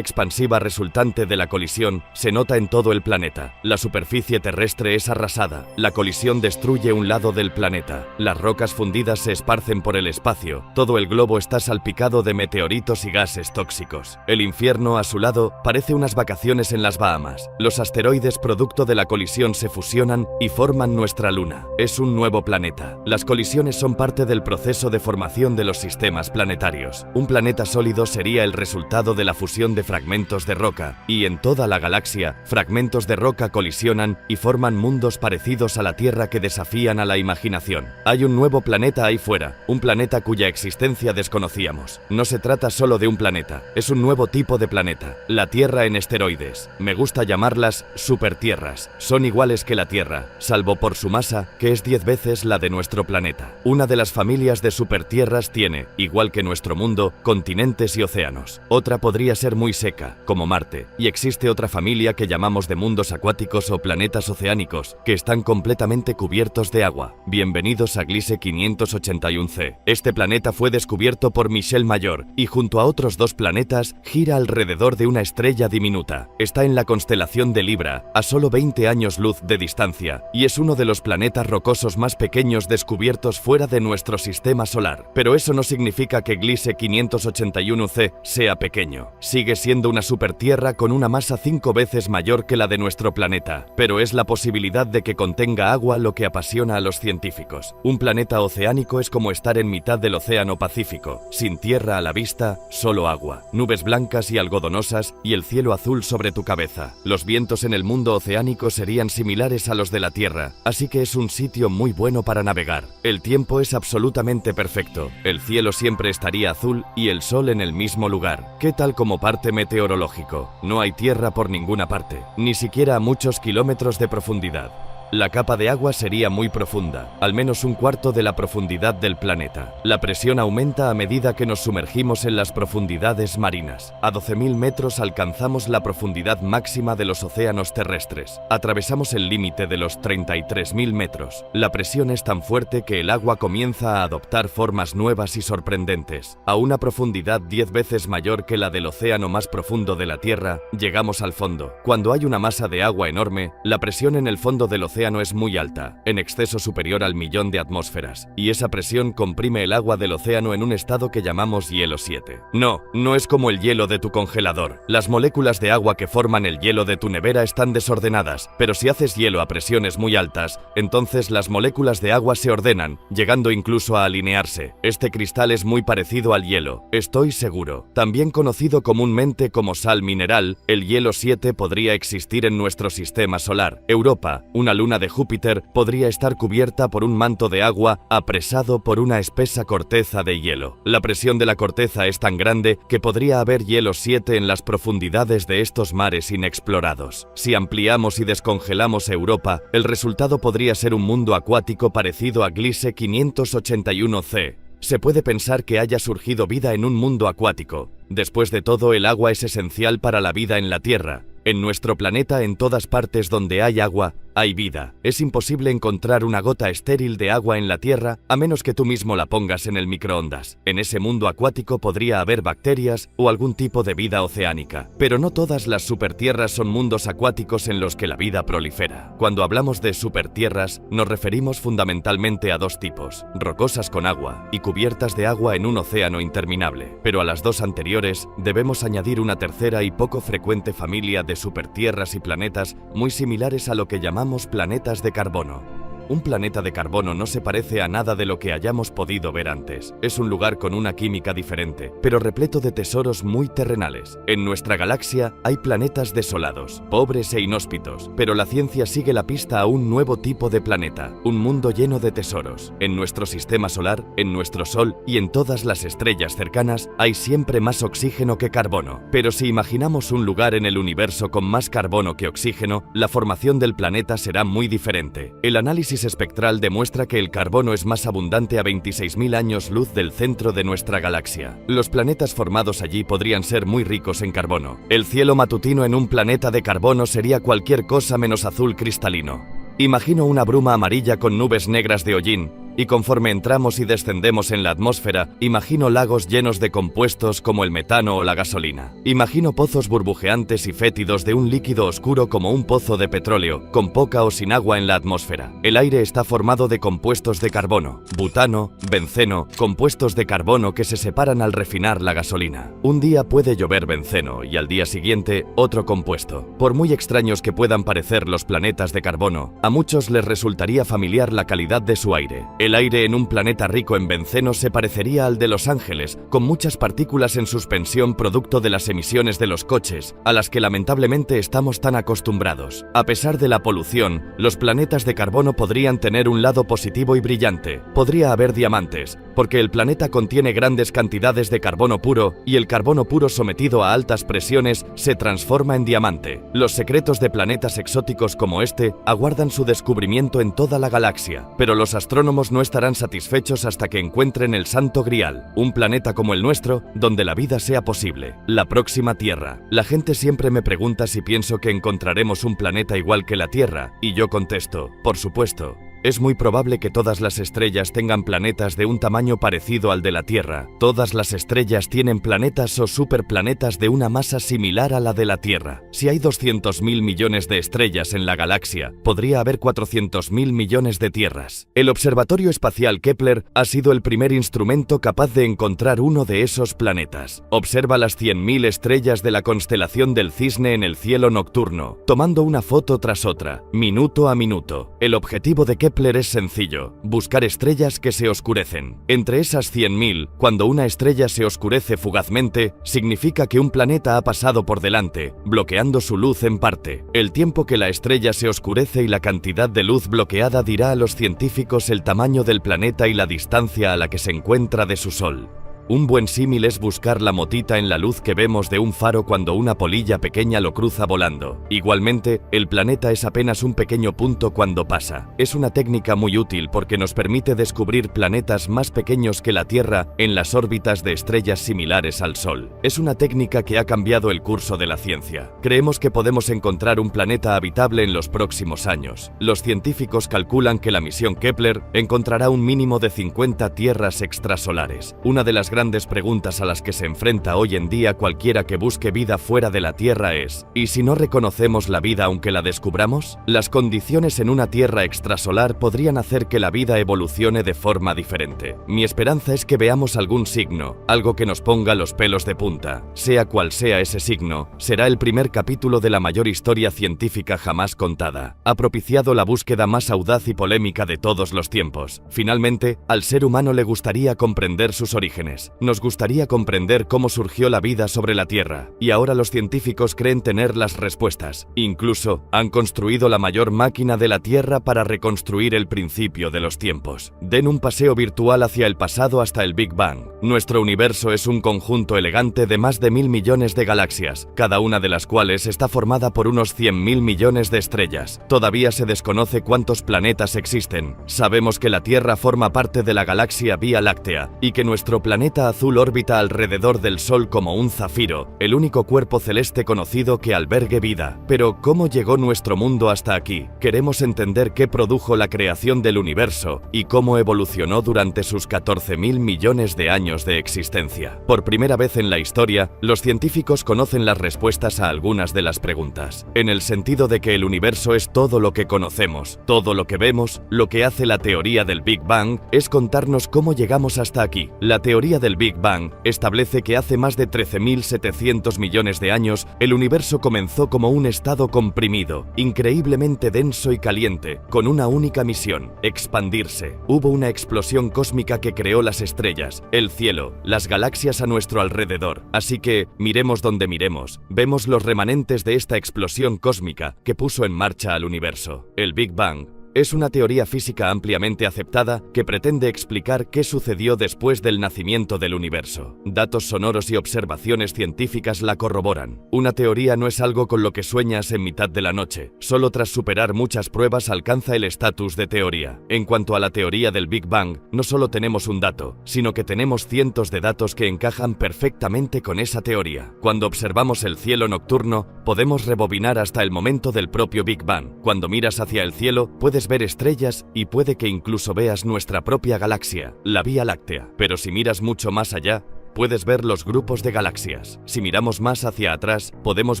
expansiva resultante de la colisión se nota en todo el planeta. La superficie terrestre es arrasada. La colisión destruye un lado del planeta. Las rocas fundidas se esparcen por el espacio. Todo el globo está salpicado de meteoritos y gases tóxicos. El infierno a su lado parece unas vacaciones en las Bahamas. Los asteroides producto de la colisión se fusionan y forman nuestra luna. Es un nuevo planeta. Las colisiones son parte del proceso de formación de los sistemas planetarios. Un planeta sólido sería el resultado de la fusión de fragmentos de roca, y en toda la galaxia, fragmentos de roca colisionan y forman mundos parecidos a la Tierra que desafían a la imaginación. Hay un nuevo planeta ahí fuera, un planeta cuya existencia desconocíamos. No se trata solo de un planeta, es un nuevo tipo de planeta, la Tierra en esteroides. Me gusta llamarlas supertierras. Son iguales que la Tierra, salvo por su masa, que es 10 veces la de nuestro planeta. Una de las familias de supertierras tiene, igual que nuestro mundo, continentes y océanos. Otra podría ser muy seca, como Marte, y existe otra familia que llamamos de mundos acuáticos o planetas oceánicos, que están completamente cubiertos de agua. Bienvenidos a Gliese 581c. Este planeta fue descubierto por Michel Mayor, y junto a otros dos planetas, gira alrededor de una estrella diminuta. Está en la constelación de Libra, a solo 20 años luz de distancia, y es uno de los planetas rocosos más pequeños descubiertos fuera de nuestro sistema solar. Pero eso no significa que Gliese 581c sea pequeño. Sigue siendo una supertierra con una masa 5 veces mayor que la de nuestro planeta, pero es la posibilidad de que contenga agua lo que apasiona a los científicos. Un planeta oceánico es como estar en mitad del océano Pacífico, sin tierra a la vista, solo agua, nubes blancas y algodonosas y el cielo azul sobre tu cabeza. Los vientos en el mundo oceánico serían similares a los de la Tierra, así que es un sitio muy bueno para navegar. El tiempo es absolutamente perfecto, el cielo siempre estaría azul y el sol en el mismo lugar. ¿Qué tal como parte meteorológico? No hay tierra por ninguna parte, ni siquiera a muchos kilómetros de profundidad. La capa de agua sería muy profunda, al menos un cuarto de la profundidad del planeta. La presión aumenta a medida que nos sumergimos en las profundidades marinas. A 12.000 metros alcanzamos la profundidad máxima de los océanos terrestres. Atravesamos el límite de los 33.000 metros. La presión es tan fuerte que el agua comienza a adoptar formas nuevas y sorprendentes. A una profundidad 10 veces mayor que la del océano más profundo de la Tierra, llegamos al fondo. Cuando hay una masa de agua enorme, la presión en el fondo del océano es muy alta, en exceso superior al 1.000.000 de atmósferas, y esa presión comprime el agua del océano en un estado que llamamos hielo 7. No es como el hielo de tu congelador. Las moléculas de agua que forman el hielo de tu nevera están desordenadas, pero si haces hielo a presiones muy altas, entonces las moléculas de agua se ordenan, llegando incluso a alinearse. Este cristal es muy parecido al hielo, estoy seguro. También conocido comúnmente como sal mineral, el hielo 7 podría existir en nuestro sistema solar. Europa, una luna de Júpiter, podría estar cubierta por un manto de agua apresado por una espesa corteza de hielo. La presión de la corteza es tan grande que podría haber hielo 7 en las profundidades de estos mares inexplorados. Si ampliamos y descongelamos Europa, el resultado podría ser un mundo acuático parecido a Gliese 581c. Se puede pensar que haya surgido vida en un mundo acuático. Después de todo, el agua es esencial para la vida en la Tierra. En nuestro planeta, en todas partes donde hay agua, hay vida. Es imposible encontrar una gota estéril de agua en la Tierra a menos que tú mismo la pongas en el microondas. En ese mundo acuático podría haber bacterias o algún tipo de vida oceánica. Pero no todas las supertierras son mundos acuáticos en los que la vida prolifera. Cuando hablamos de supertierras, nos referimos fundamentalmente a dos tipos: rocosas con agua y cubiertas de agua en un océano interminable. Pero a las dos anteriores debemos añadir una tercera y poco frecuente familia de supertierras y planetas muy similares a lo que llamamos planetas de carbono. Un planeta de carbono no se parece a nada de lo que hayamos podido ver antes. Es un lugar con una química diferente, pero repleto de tesoros muy terrenales. En nuestra galaxia hay planetas desolados, pobres e inhóspitos, pero la ciencia sigue la pista a un nuevo tipo de planeta, un mundo lleno de tesoros. En nuestro sistema solar, en nuestro Sol y en todas las estrellas cercanas hay siempre más oxígeno que carbono. Pero si imaginamos un lugar en el universo con más carbono que oxígeno, la formación del planeta será muy diferente. El análisis espectral demuestra que el carbono es más abundante a 26.000 años luz del centro de nuestra galaxia. Los planetas formados allí podrían ser muy ricos en carbono. El cielo matutino en un planeta de carbono sería cualquier cosa menos azul cristalino. Imagino una bruma amarilla con nubes negras de hollín, y conforme entramos y descendemos en la atmósfera, imagino lagos llenos de compuestos como el metano o la gasolina. Imagino pozos burbujeantes y fétidos de un líquido oscuro como un pozo de petróleo, con poca o sin agua en la atmósfera. El aire está formado de compuestos de carbono, butano, benceno, compuestos de carbono que se separan al refinar la gasolina. Un día puede llover benceno y al día siguiente otro compuesto. Por muy extraños que puedan parecer los planetas de carbono, a muchos les resultaría familiar la calidad de su aire. El aire en un planeta rico en benceno se parecería al de Los Ángeles, con muchas partículas en suspensión producto de las emisiones de los coches, a las que lamentablemente estamos tan acostumbrados. A pesar de la polución, los planetas de carbono podrían tener un lado positivo y brillante. Podría haber diamantes, porque el planeta contiene grandes cantidades de carbono puro, y el carbono puro sometido a altas presiones se transforma en diamante. Los secretos de planetas exóticos como este aguardan su descubrimiento en toda la galaxia, pero los astrónomos no estarán satisfechos hasta que encuentren el Santo Grial, un planeta como el nuestro, donde la vida sea posible, la próxima Tierra. La gente siempre me pregunta si pienso que encontraremos un planeta igual que la Tierra, y yo contesto, por supuesto. Es muy probable que todas las estrellas tengan planetas de un tamaño parecido al de la Tierra. Todas las estrellas tienen planetas o superplanetas de una masa similar a la de la Tierra. Si hay 200.000 millones de estrellas en la galaxia, podría haber 400.000 millones de tierras. El Observatorio Espacial Kepler ha sido el primer instrumento capaz de encontrar uno de esos planetas. Observa las 100.000 estrellas de la constelación del Cisne en el cielo nocturno, tomando una foto tras otra, minuto a minuto. El objetivo de Kepler es sencillo: buscar estrellas que se oscurecen. Entre esas 100.000, cuando una estrella se oscurece fugazmente, significa que un planeta ha pasado por delante, bloqueando su luz en parte. El tiempo que la estrella se oscurece y la cantidad de luz bloqueada dirá a los científicos el tamaño del planeta y la distancia a la que se encuentra de su Sol. Un buen símil es buscar la motita en la luz que vemos de un faro cuando una polilla pequeña lo cruza volando. Igualmente, el planeta es apenas un pequeño punto cuando pasa. Es una técnica muy útil porque nos permite descubrir planetas más pequeños que la Tierra en las órbitas de estrellas similares al Sol. Es una técnica que ha cambiado el curso de la ciencia. Creemos que podemos encontrar un planeta habitable en los próximos años. Los científicos calculan que la misión Kepler encontrará un mínimo de 50 tierras extrasolares. Una de las grandes preguntas a las que se enfrenta hoy en día cualquiera que busque vida fuera de la Tierra es: ¿y si no reconocemos la vida aunque la descubramos? Las condiciones en una Tierra extrasolar podrían hacer que la vida evolucione de forma diferente. Mi esperanza es que veamos algún signo, algo que nos ponga los pelos de punta. Sea cual sea ese signo, será el primer capítulo de la mayor historia científica jamás contada. Ha propiciado la búsqueda más audaz y polémica de todos los tiempos. Finalmente, al ser humano le gustaría comprender sus orígenes. Nos gustaría comprender cómo surgió la vida sobre la Tierra. Y ahora los científicos creen tener las respuestas. Incluso, han construido la mayor máquina de la Tierra para reconstruir el principio de los tiempos. Den un paseo virtual hacia el pasado hasta el Big Bang. Nuestro universo es un conjunto elegante de más de 1000 millones de galaxias, cada una de las cuales está formada por unos 100.000 millones de estrellas. Todavía se desconoce cuántos planetas existen. Sabemos que la Tierra forma parte de la galaxia Vía Láctea y que nuestro planeta azul órbita alrededor del Sol como un zafiro, el único cuerpo celeste conocido que albergue vida. Pero, ¿cómo llegó nuestro mundo hasta aquí? Queremos entender qué produjo la creación del universo y cómo evolucionó durante sus 14.000 millones de años de existencia. Por primera vez en la historia, los científicos conocen las respuestas a algunas de las preguntas, en el sentido de que el universo es todo lo que conocemos, todo lo que vemos. Lo que hace la teoría del Big Bang es contarnos cómo llegamos hasta aquí. La teoría del Big Bang establece que hace más de 13.700 millones de años, el universo comenzó como un estado comprimido, increíblemente denso y caliente, con una única misión: expandirse. Hubo una explosión cósmica que creó las estrellas, el cielo, las galaxias a nuestro alrededor. Así que, miremos donde miremos, vemos los remanentes de esta explosión cósmica que puso en marcha al universo. El Big Bang es una teoría física ampliamente aceptada que pretende explicar qué sucedió después del nacimiento del universo. Datos sonoros y observaciones científicas la corroboran. Una teoría no es algo con lo que sueñas en mitad de la noche. Solo tras superar muchas pruebas alcanza el estatus de teoría. En cuanto a la teoría del Big Bang, no solo tenemos un dato, sino que tenemos cientos de datos que encajan perfectamente con esa teoría. Cuando observamos el cielo nocturno, podemos rebobinar hasta el momento del propio Big Bang. Cuando miras hacia el cielo, puedes ver estrellas y puede que incluso veas nuestra propia galaxia, la Vía Láctea. Pero si miras mucho más allá, puedes ver los grupos de galaxias. Si miramos más hacia atrás, podemos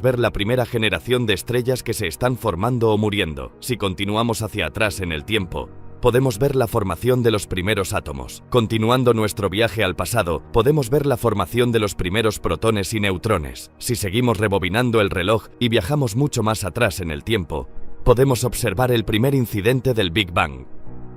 ver la primera generación de estrellas que se están formando o muriendo. Si continuamos hacia atrás en el tiempo, podemos ver la formación de los primeros átomos. Continuando nuestro viaje al pasado, podemos ver la formación de los primeros protones y neutrones. Si seguimos rebobinando el reloj y viajamos mucho más atrás en el tiempo, podemos observar el primer incidente del Big Bang.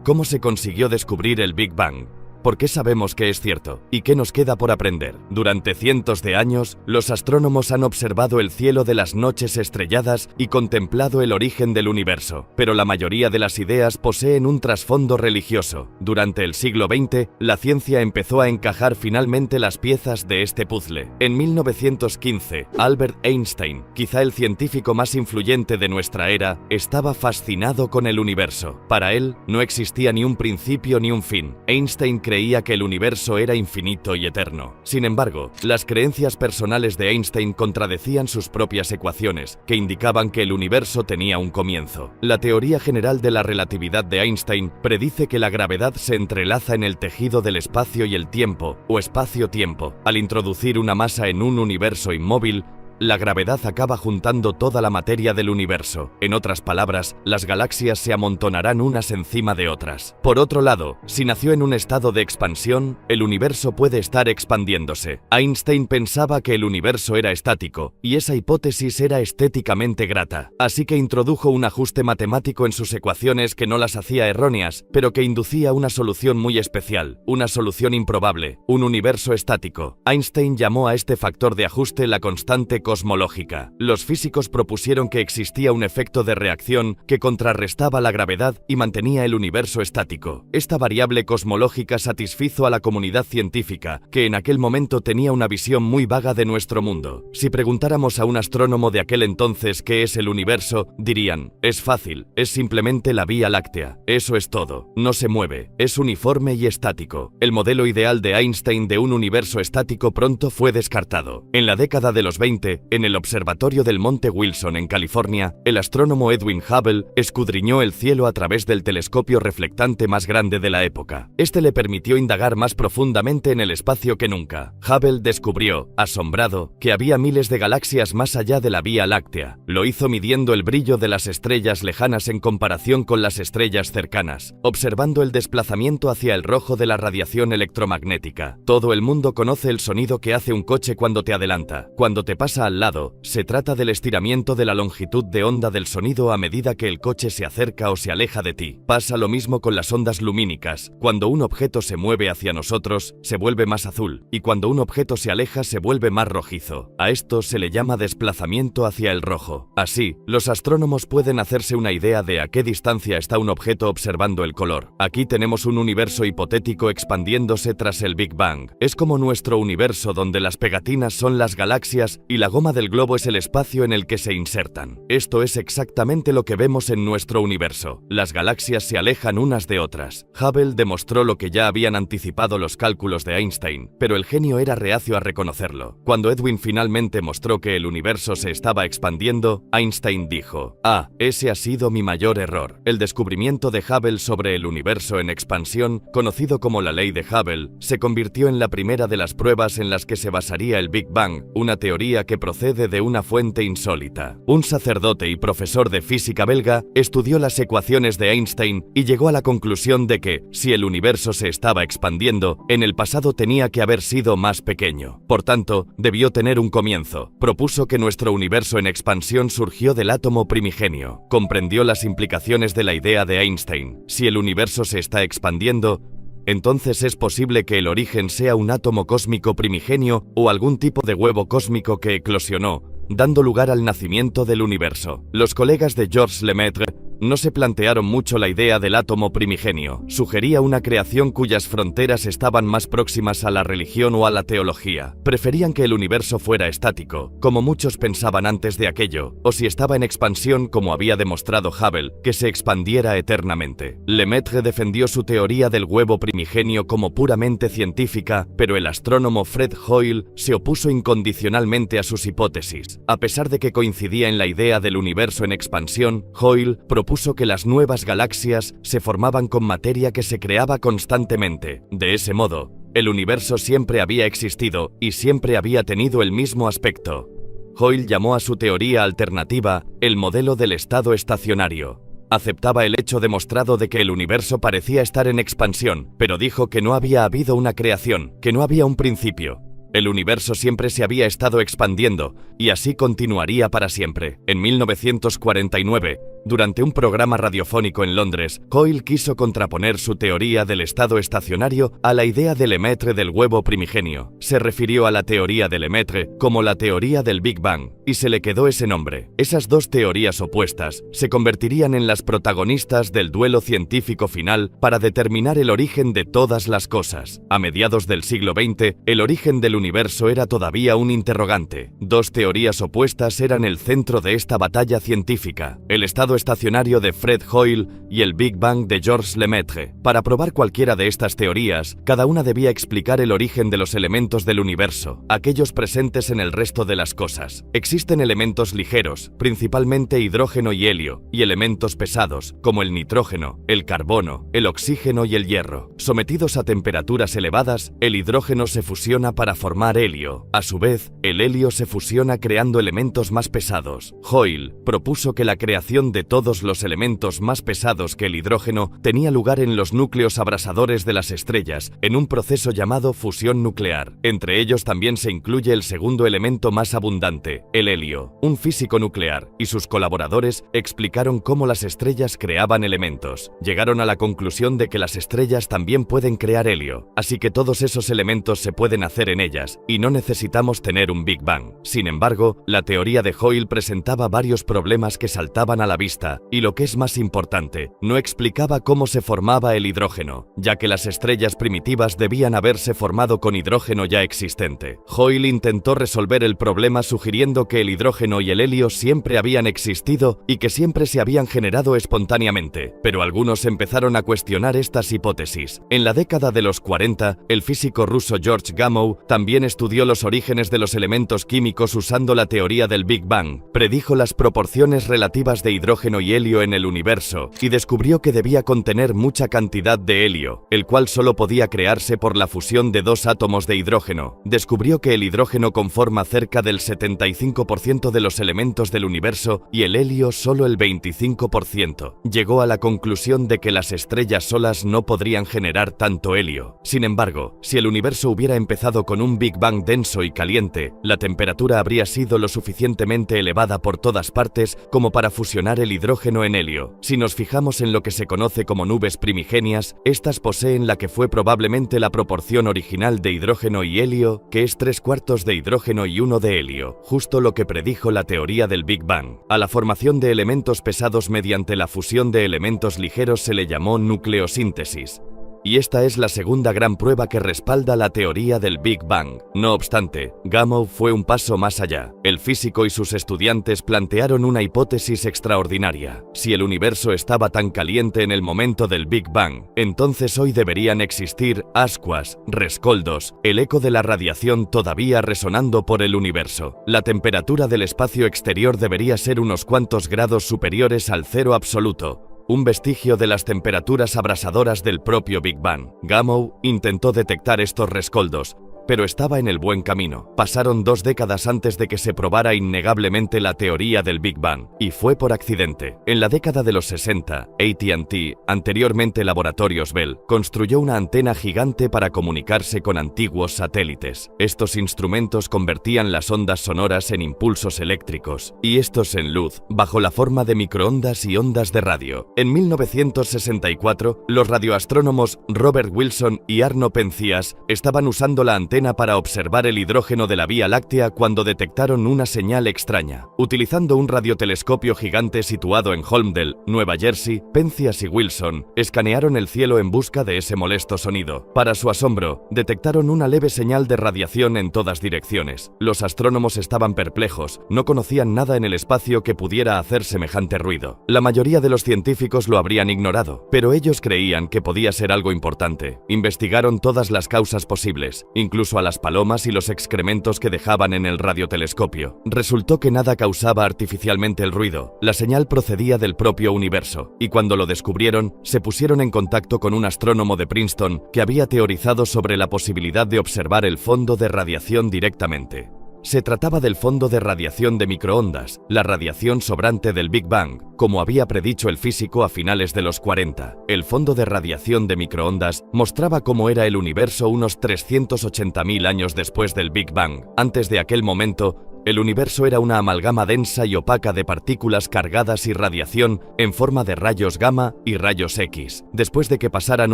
¿Cómo se consiguió descubrir el Big Bang? ¿Por qué sabemos que es cierto? ¿Y qué nos queda por aprender? Durante cientos de años, los astrónomos han observado el cielo de las noches estrelladas y contemplado el origen del universo. Pero la mayoría de las ideas poseen un trasfondo religioso. Durante el siglo XX, la ciencia empezó a encajar finalmente las piezas de este puzzle. En 1915, Albert Einstein, quizá el científico más influyente de nuestra era, estaba fascinado con el universo. Para él, no existía ni un principio ni un fin. Einstein creía que el universo era infinito y eterno. Sin embargo, las creencias personales de Einstein contradecían sus propias ecuaciones, que indicaban que el universo tenía un comienzo. La teoría general de la relatividad de Einstein predice que la gravedad se entrelaza en el tejido del espacio y el tiempo, o espacio-tiempo. Al introducir una masa en un universo inmóvil, la gravedad acaba juntando toda la materia del universo. En otras palabras, las galaxias se amontonarán unas encima de otras. Por otro lado, si nació en un estado de expansión, el universo puede estar expandiéndose. Einstein pensaba que el universo era estático, y esa hipótesis era estéticamente grata. Así que introdujo un ajuste matemático en sus ecuaciones que no las hacía erróneas, pero que inducía una solución muy especial, una solución improbable, un universo estático. Einstein llamó a este factor de ajuste la constante cosmológica. Los físicos propusieron que existía un efecto de reacción que contrarrestaba la gravedad y mantenía el universo estático. Esta variable cosmológica satisfizo a la comunidad científica, que en aquel momento tenía una visión muy vaga de nuestro mundo. Si preguntáramos a un astrónomo de aquel entonces qué es el universo, dirían: es fácil, es simplemente la Vía Láctea. Eso es todo. No se mueve, es uniforme y estático. El modelo ideal de Einstein de un universo estático pronto fue descartado. En la década de los 20, en el observatorio del Monte Wilson en California, el astrónomo Edwin Hubble escudriñó el cielo a través del telescopio reflectante más grande de la época. Este le permitió indagar más profundamente en el espacio que nunca. Hubble descubrió, asombrado, que había miles de galaxias más allá de la Vía Láctea. Lo hizo midiendo el brillo de las estrellas lejanas en comparación con las estrellas cercanas, observando el desplazamiento hacia el rojo de la radiación electromagnética. Todo el mundo conoce el sonido que hace un coche cuando te adelanta. Cuando te pasa al lado, se trata del estiramiento de la longitud de onda del sonido a medida que el coche se acerca o se aleja de ti. Pasa lo mismo con las ondas lumínicas. Cuando un objeto se mueve hacia nosotros, se vuelve más azul, y cuando un objeto se aleja, se vuelve más rojizo. A esto se le llama desplazamiento hacia el rojo. Así, los astrónomos pueden hacerse una idea de a qué distancia está un objeto observando el color. Aquí tenemos un universo hipotético expandiéndose tras el Big Bang. Es como nuestro universo, donde las pegatinas son las galaxias y la goma del globo es el espacio en el que se insertan. Esto es exactamente lo que vemos en nuestro universo. Las galaxias se alejan unas de otras. Hubble demostró lo que ya habían anticipado los cálculos de Einstein, pero el genio era reacio a reconocerlo. Cuando Edwin finalmente mostró que el universo se estaba expandiendo, Einstein dijo: «Ah, ese ha sido mi mayor error». El descubrimiento de Hubble sobre el universo en expansión, conocido como la ley de Hubble, se convirtió en la primera de las pruebas en las que se basaría el Big Bang, una teoría que procede de una fuente insólita. Un sacerdote y profesor de física belga estudió las ecuaciones de Einstein y llegó a la conclusión de que, si el universo se estaba expandiendo, en el pasado tenía que haber sido más pequeño. Por tanto, debió tener un comienzo. Propuso que nuestro universo en expansión surgió del átomo primigenio. Comprendió las implicaciones de la idea de Einstein. Si el universo se está expandiendo, entonces es posible que el origen sea un átomo cósmico primigenio o algún tipo de huevo cósmico que eclosionó, dando lugar al nacimiento del universo. Los colegas de Georges Lemaitre no se plantearon mucho la idea del átomo primigenio. Sugería una creación cuyas fronteras estaban más próximas a la religión o a la teología. Preferían que el universo fuera estático, como muchos pensaban antes de aquello, o si estaba en expansión, como había demostrado Hubble, que se expandiera eternamente. Lemaitre defendió su teoría del huevo primigenio como puramente científica, pero el astrónomo Fred Hoyle se opuso incondicionalmente a sus hipótesis. A pesar de que coincidía en la idea del universo en expansión, Hoyle propuso que las nuevas galaxias se formaban con materia que se creaba constantemente. De ese modo, el universo siempre había existido y siempre había tenido el mismo aspecto. Hoyle llamó a su teoría alternativa el modelo del estado estacionario. Aceptaba el hecho demostrado de que el universo parecía estar en expansión, pero dijo que no había habido una creación, que no había un principio. El universo siempre se había estado expandiendo, y así continuaría para siempre. En 1949, durante un programa radiofónico en Londres, Hoyle quiso contraponer su teoría del estado estacionario a la idea de Lemaitre del huevo primigenio. Se refirió a la teoría de Lemaitre como la teoría del Big Bang, y se le quedó ese nombre. Esas dos teorías opuestas se convertirían en las protagonistas del duelo científico final para determinar el origen de todas las cosas. A mediados del siglo XX, el origen del universo era todavía un interrogante. Dos teorías opuestas eran el centro de esta batalla científica: el estado estacionario de Fred Hoyle y el Big Bang de Georges Lemaitre. Para probar cualquiera de estas teorías, cada una debía explicar el origen de los elementos del universo, aquellos presentes en el resto de las cosas. Existen elementos ligeros, principalmente hidrógeno y helio, y elementos pesados, como el nitrógeno, el carbono, el oxígeno y el hierro. Sometidos a temperaturas elevadas, el hidrógeno se fusiona para formar helio. A su vez, el helio se fusiona creando elementos más pesados. Hoyle propuso que la creación de todos los elementos más pesados que el hidrógeno tenía lugar en los núcleos abrasadores de las estrellas, en un proceso llamado fusión nuclear. Entre ellos también se incluye el segundo elemento más abundante, el helio. Un físico nuclear y sus colaboradores explicaron cómo las estrellas creaban elementos. Llegaron a la conclusión de que las estrellas también pueden crear helio, así que todos esos elementos se pueden hacer en ellas, y no necesitamos tener un Big Bang. Sin embargo, la teoría de Hoyle presentaba varios problemas que saltaban a la vista, y lo que es más importante, no explicaba cómo se formaba el hidrógeno, ya que las estrellas primitivas debían haberse formado con hidrógeno ya existente. Hoyle intentó resolver el problema sugiriendo que el hidrógeno y el helio siempre habían existido y que siempre se habían generado espontáneamente, pero algunos empezaron a cuestionar estas hipótesis. En la década de los 40, el físico ruso George Gamow también estudió los orígenes de los elementos químicos usando la teoría del Big Bang, predijo las proporciones relativas de hidrógeno y helio en el universo y descubrió que debía contener mucha cantidad de helio, el cual solo podía crearse por la fusión de dos átomos de hidrógeno. Descubrió que el hidrógeno conforma cerca del 75% de los elementos del universo y el helio solo el 25%. Llegó a la conclusión de que las estrellas solas no podrían generar tanto helio. Sin embargo, si el universo hubiera empezado con un Big Bang denso y caliente, la temperatura habría sido lo suficientemente elevada por todas partes como para fusionar el hidrógeno en helio. Si nos fijamos en lo que se conoce como nubes primigenias, estas poseen la que fue probablemente la proporción original de hidrógeno y helio, que es 3/4 de hidrógeno y 1 de helio, justo lo que predijo la teoría del Big Bang. A la formación de elementos pesados mediante la fusión de elementos ligeros se le llamó nucleosíntesis. Y esta es la segunda gran prueba que respalda la teoría del Big Bang. No obstante, Gamow fue un paso más allá. El físico y sus estudiantes plantearon una hipótesis extraordinaria. Si el universo estaba tan caliente en el momento del Big Bang, entonces hoy deberían existir ascuas, rescoldos, el eco de la radiación todavía resonando por el universo. La temperatura del espacio exterior debería ser unos cuantos grados superiores al cero absoluto, un vestigio de las temperaturas abrasadoras del propio Big Bang. Gamow intentó detectar estos rescoldos, pero estaba en el buen camino. Pasaron 2 décadas antes de que se probara innegablemente la teoría del Big Bang, y fue por accidente. En la década de los 60, AT&T, anteriormente Laboratorios Bell, construyó una antena gigante para comunicarse con antiguos satélites. Estos instrumentos convertían las ondas sonoras en impulsos eléctricos, y estos en luz, bajo la forma de microondas y ondas de radio. En 1964, los radioastrónomos Robert Wilson y Arno Penzias estaban usando la antena para observar el hidrógeno de la Vía Láctea cuando detectaron una señal extraña. Utilizando un radiotelescopio gigante situado en Holmdel, Nueva Jersey, Penzias y Wilson escanearon el cielo en busca de ese molesto sonido. Para su asombro, detectaron una leve señal de radiación en todas direcciones. Los astrónomos estaban perplejos, no conocían nada en el espacio que pudiera hacer semejante ruido. La mayoría de los científicos lo habrían ignorado, pero ellos creían que podía ser algo importante. Investigaron todas las causas posibles, incluso a las palomas y los excrementos que dejaban en el radiotelescopio. Resultó que nada causaba artificialmente el ruido. La señal procedía del propio universo, y cuando lo descubrieron, se pusieron en contacto con un astrónomo de Princeton que había teorizado sobre la posibilidad de observar el fondo de radiación directamente. Se trataba del fondo de radiación de microondas, la radiación sobrante del Big Bang, como había predicho el físico a finales de los 40. El fondo de radiación de microondas mostraba cómo era el universo unos 380.000 años después del Big Bang. Antes de aquel momento, el universo era una amalgama densa y opaca de partículas cargadas y radiación en forma de rayos gamma y rayos X. Después de que pasaran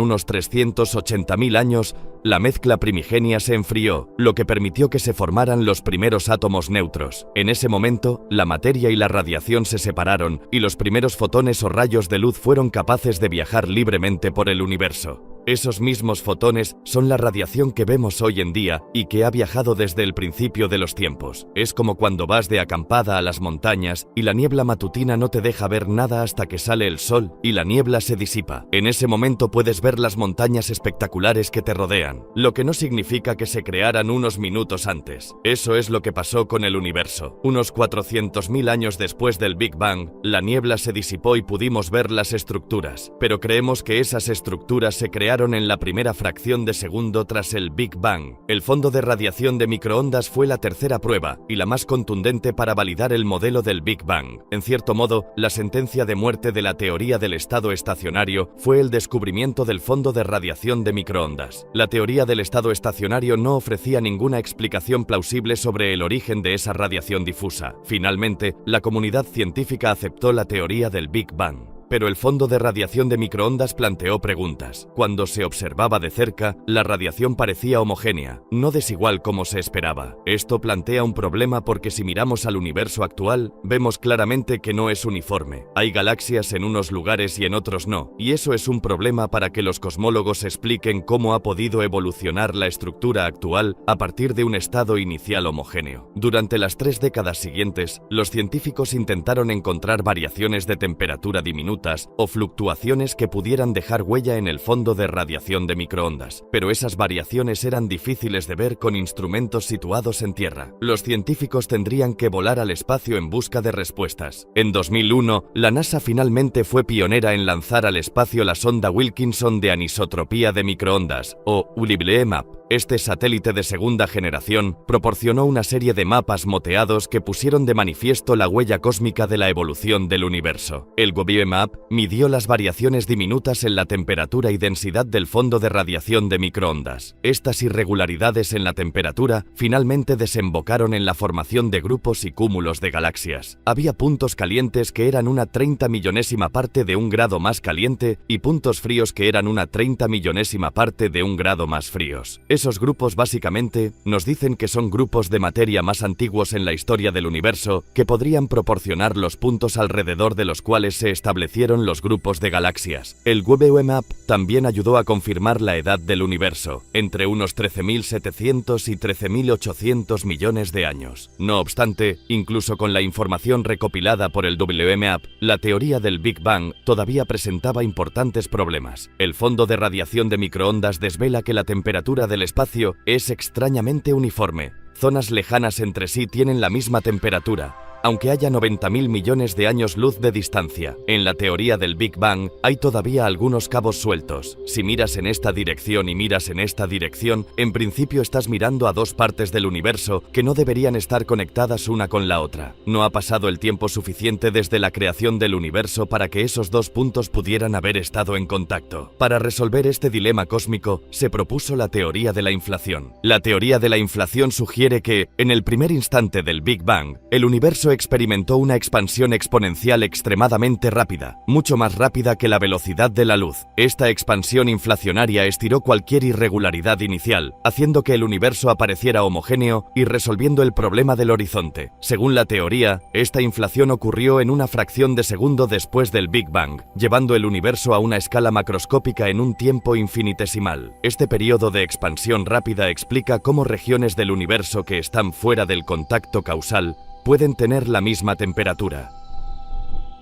unos 380.000 años, la mezcla primigenia se enfrió, lo que permitió que se formaran los primeros átomos neutros. En ese momento, la materia y la radiación se separaron y los primeros fotones o rayos de luz fueron capaces de viajar libremente por el universo. Esos mismos fotones son la radiación que vemos hoy en día y que ha viajado desde el principio de los tiempos. Es como cuando vas de acampada a las montañas y la niebla matutina no te deja ver nada hasta que sale el sol y la niebla se disipa. En ese momento puedes ver las montañas espectaculares que te rodean, lo que no significa que se crearan unos minutos antes. Eso es lo que pasó con el universo. Unos 400.000 años después del Big Bang, la niebla se disipó y pudimos ver las estructuras, pero creemos que esas estructuras se crearon crearon en la primera fracción de segundo tras el Big Bang. El fondo de radiación de microondas fue la tercera prueba, y la más contundente para validar el modelo del Big Bang. En cierto modo, la sentencia de muerte de la teoría del estado estacionario fue el descubrimiento del fondo de radiación de microondas. La teoría del estado estacionario no ofrecía ninguna explicación plausible sobre el origen de esa radiación difusa. Finalmente, la comunidad científica aceptó la teoría del Big Bang. Pero el fondo de radiación de microondas planteó preguntas. Cuando se observaba de cerca, la radiación parecía homogénea, no desigual como se esperaba. Esto plantea un problema porque si miramos al universo actual, vemos claramente que no es uniforme. Hay galaxias en unos lugares y en otros no, y eso es un problema para que los cosmólogos expliquen cómo ha podido evolucionar la estructura actual a partir de un estado inicial homogéneo. Durante las 3 décadas siguientes, los científicos intentaron encontrar variaciones de temperatura diminutas o fluctuaciones que pudieran dejar huella en el fondo de radiación de microondas, pero esas variaciones eran difíciles de ver con instrumentos situados en tierra. Los científicos tendrían que volar al espacio en busca de respuestas. En 2001, la NASA finalmente fue pionera en lanzar al espacio la sonda Wilkinson de anisotropía de microondas, o WLIBE-MAP. Este satélite de segunda generación proporcionó una serie de mapas moteados que pusieron de manifiesto la huella cósmica de la evolución del universo. El WLIBE-MAP midió las variaciones diminutas en la temperatura y densidad del fondo de radiación de microondas. Estas irregularidades en la temperatura finalmente desembocaron en la formación de grupos y cúmulos de galaxias. Había puntos calientes que eran una 30 millonésima parte de un grado más caliente y puntos fríos que eran una 30 millonésima parte de un grado más fríos. Esos grupos básicamente nos dicen que son grupos de materia más antiguos en la historia del universo que podrían proporcionar los puntos alrededor de los cuales se establecieron los grupos de galaxias. El WLIBE-MAP también ayudó a confirmar la edad del universo, entre unos 13.700 y 13.800 millones de años. No obstante, incluso con la información recopilada por el WLIBE-MAP, la teoría del Big Bang todavía presentaba importantes problemas. El fondo de radiación de microondas desvela que la temperatura del espacio es extrañamente uniforme. Zonas lejanas entre sí tienen la misma temperatura, aunque haya 90.000 millones de años luz de distancia. En la teoría del Big Bang hay todavía algunos cabos sueltos. Si miras en esta dirección y miras en esta dirección, en principio estás mirando a dos partes del universo que no deberían estar conectadas una con la otra. No ha pasado el tiempo suficiente desde la creación del universo para que esos dos puntos pudieran haber estado en contacto. Para resolver este dilema cósmico, se propuso la teoría de la inflación. La teoría de la inflación sugiere que, en el primer instante del Big Bang, el universo experimentó una expansión exponencial extremadamente rápida, mucho más rápida que la velocidad de la luz. Esta expansión inflacionaria estiró cualquier irregularidad inicial, haciendo que el universo apareciera homogéneo y resolviendo el problema del horizonte. Según la teoría, esta inflación ocurrió en una fracción de segundo después del Big Bang, llevando el universo a una escala macroscópica en un tiempo infinitesimal. Este periodo de expansión rápida explica cómo regiones del universo que están fuera del contacto causal pueden tener la misma temperatura.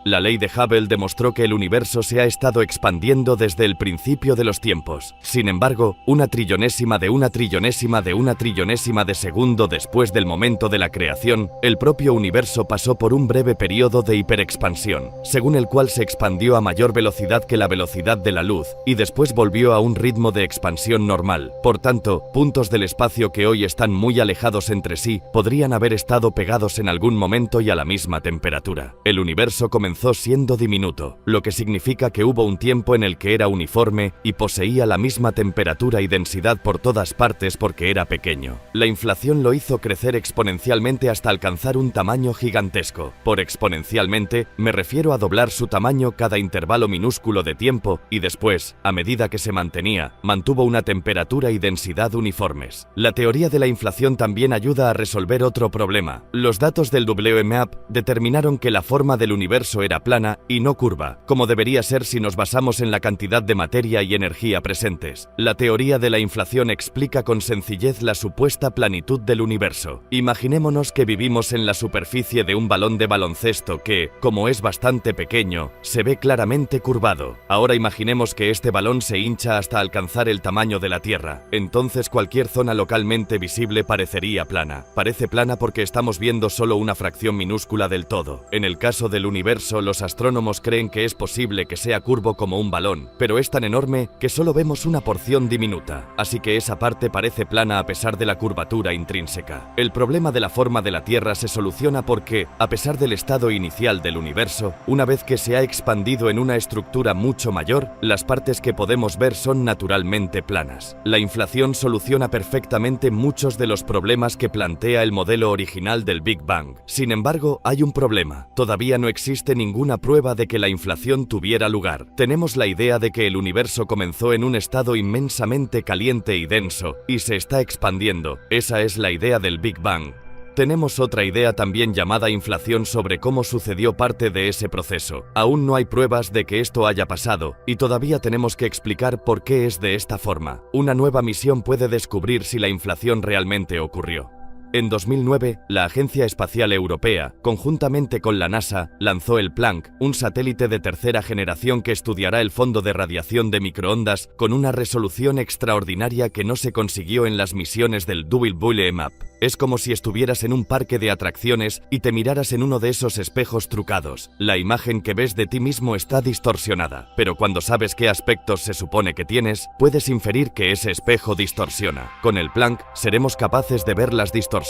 La ley de Hubble demostró que el universo se ha estado expandiendo desde el principio de los tiempos. Sin embargo, una trillonésima de una trillonésima de una trillonésima de segundo después del momento de la creación, el propio universo pasó por un breve periodo de hiperexpansión, según el cual se expandió a mayor velocidad que la velocidad de la luz, y después volvió a un ritmo de expansión normal. Por tanto, puntos del espacio que hoy están muy alejados entre sí podrían haber estado pegados en algún momento y a la misma temperatura. El universo comenzó siendo diminuto, lo que significa que hubo un tiempo en el que era uniforme y poseía la misma temperatura y densidad por todas partes porque era pequeño. La inflación lo hizo crecer exponencialmente hasta alcanzar un tamaño gigantesco. Por exponencialmente, me refiero a doblar su tamaño cada intervalo minúsculo de tiempo y después, a medida que se mantenía, mantuvo una temperatura y densidad uniformes. La teoría de la inflación también ayuda a resolver otro problema. Los datos del WLIBE-MAP determinaron que la forma del universo era plana y no curva, como debería ser si nos basamos en la cantidad de materia y energía presentes. La teoría de la inflación explica con sencillez la supuesta planitud del universo. Imaginémonos que vivimos en la superficie de un balón de baloncesto que, como es bastante pequeño, se ve claramente curvado. Ahora imaginemos que este balón se hincha hasta alcanzar el tamaño de la Tierra. Entonces cualquier zona localmente visible parecería plana. Parece plana porque estamos viendo solo una fracción minúscula del todo. En el caso del universo, universo, los astrónomos creen que es posible que sea curvo como un balón, pero es tan enorme que solo vemos una porción diminuta, así que esa parte parece plana a pesar de la curvatura intrínseca. El problema de la forma de la Tierra se soluciona porque, a pesar del estado inicial del universo, una vez que se ha expandido en una estructura mucho mayor, las partes que podemos ver son naturalmente planas. La inflación soluciona perfectamente muchos de los problemas que plantea el modelo original del Big Bang. Sin embargo, hay un problema. Todavía no existe ninguna prueba de que la inflación tuviera lugar. Tenemos la idea de que el universo comenzó en un estado inmensamente caliente y denso, y se está expandiendo. Esa es la idea del Big Bang. Tenemos otra idea también llamada inflación sobre cómo sucedió parte de ese proceso. Aún no hay pruebas de que esto haya pasado, y todavía tenemos que explicar por qué es de esta forma. Una nueva misión puede descubrir si la inflación realmente ocurrió. En 2009, la Agencia Espacial Europea, conjuntamente con la NASA, lanzó el Planck, un satélite de tercera generación que estudiará el fondo de radiación de microondas con una resolución extraordinaria que no se consiguió en las misiones del Hubble Map. Es como si estuvieras en un parque de atracciones y te miraras en uno de esos espejos trucados. La imagen que ves de ti mismo está distorsionada, pero cuando sabes qué aspectos se supone que tienes, puedes inferir que ese espejo distorsiona. Con el Planck seremos capaces de ver las distorsiones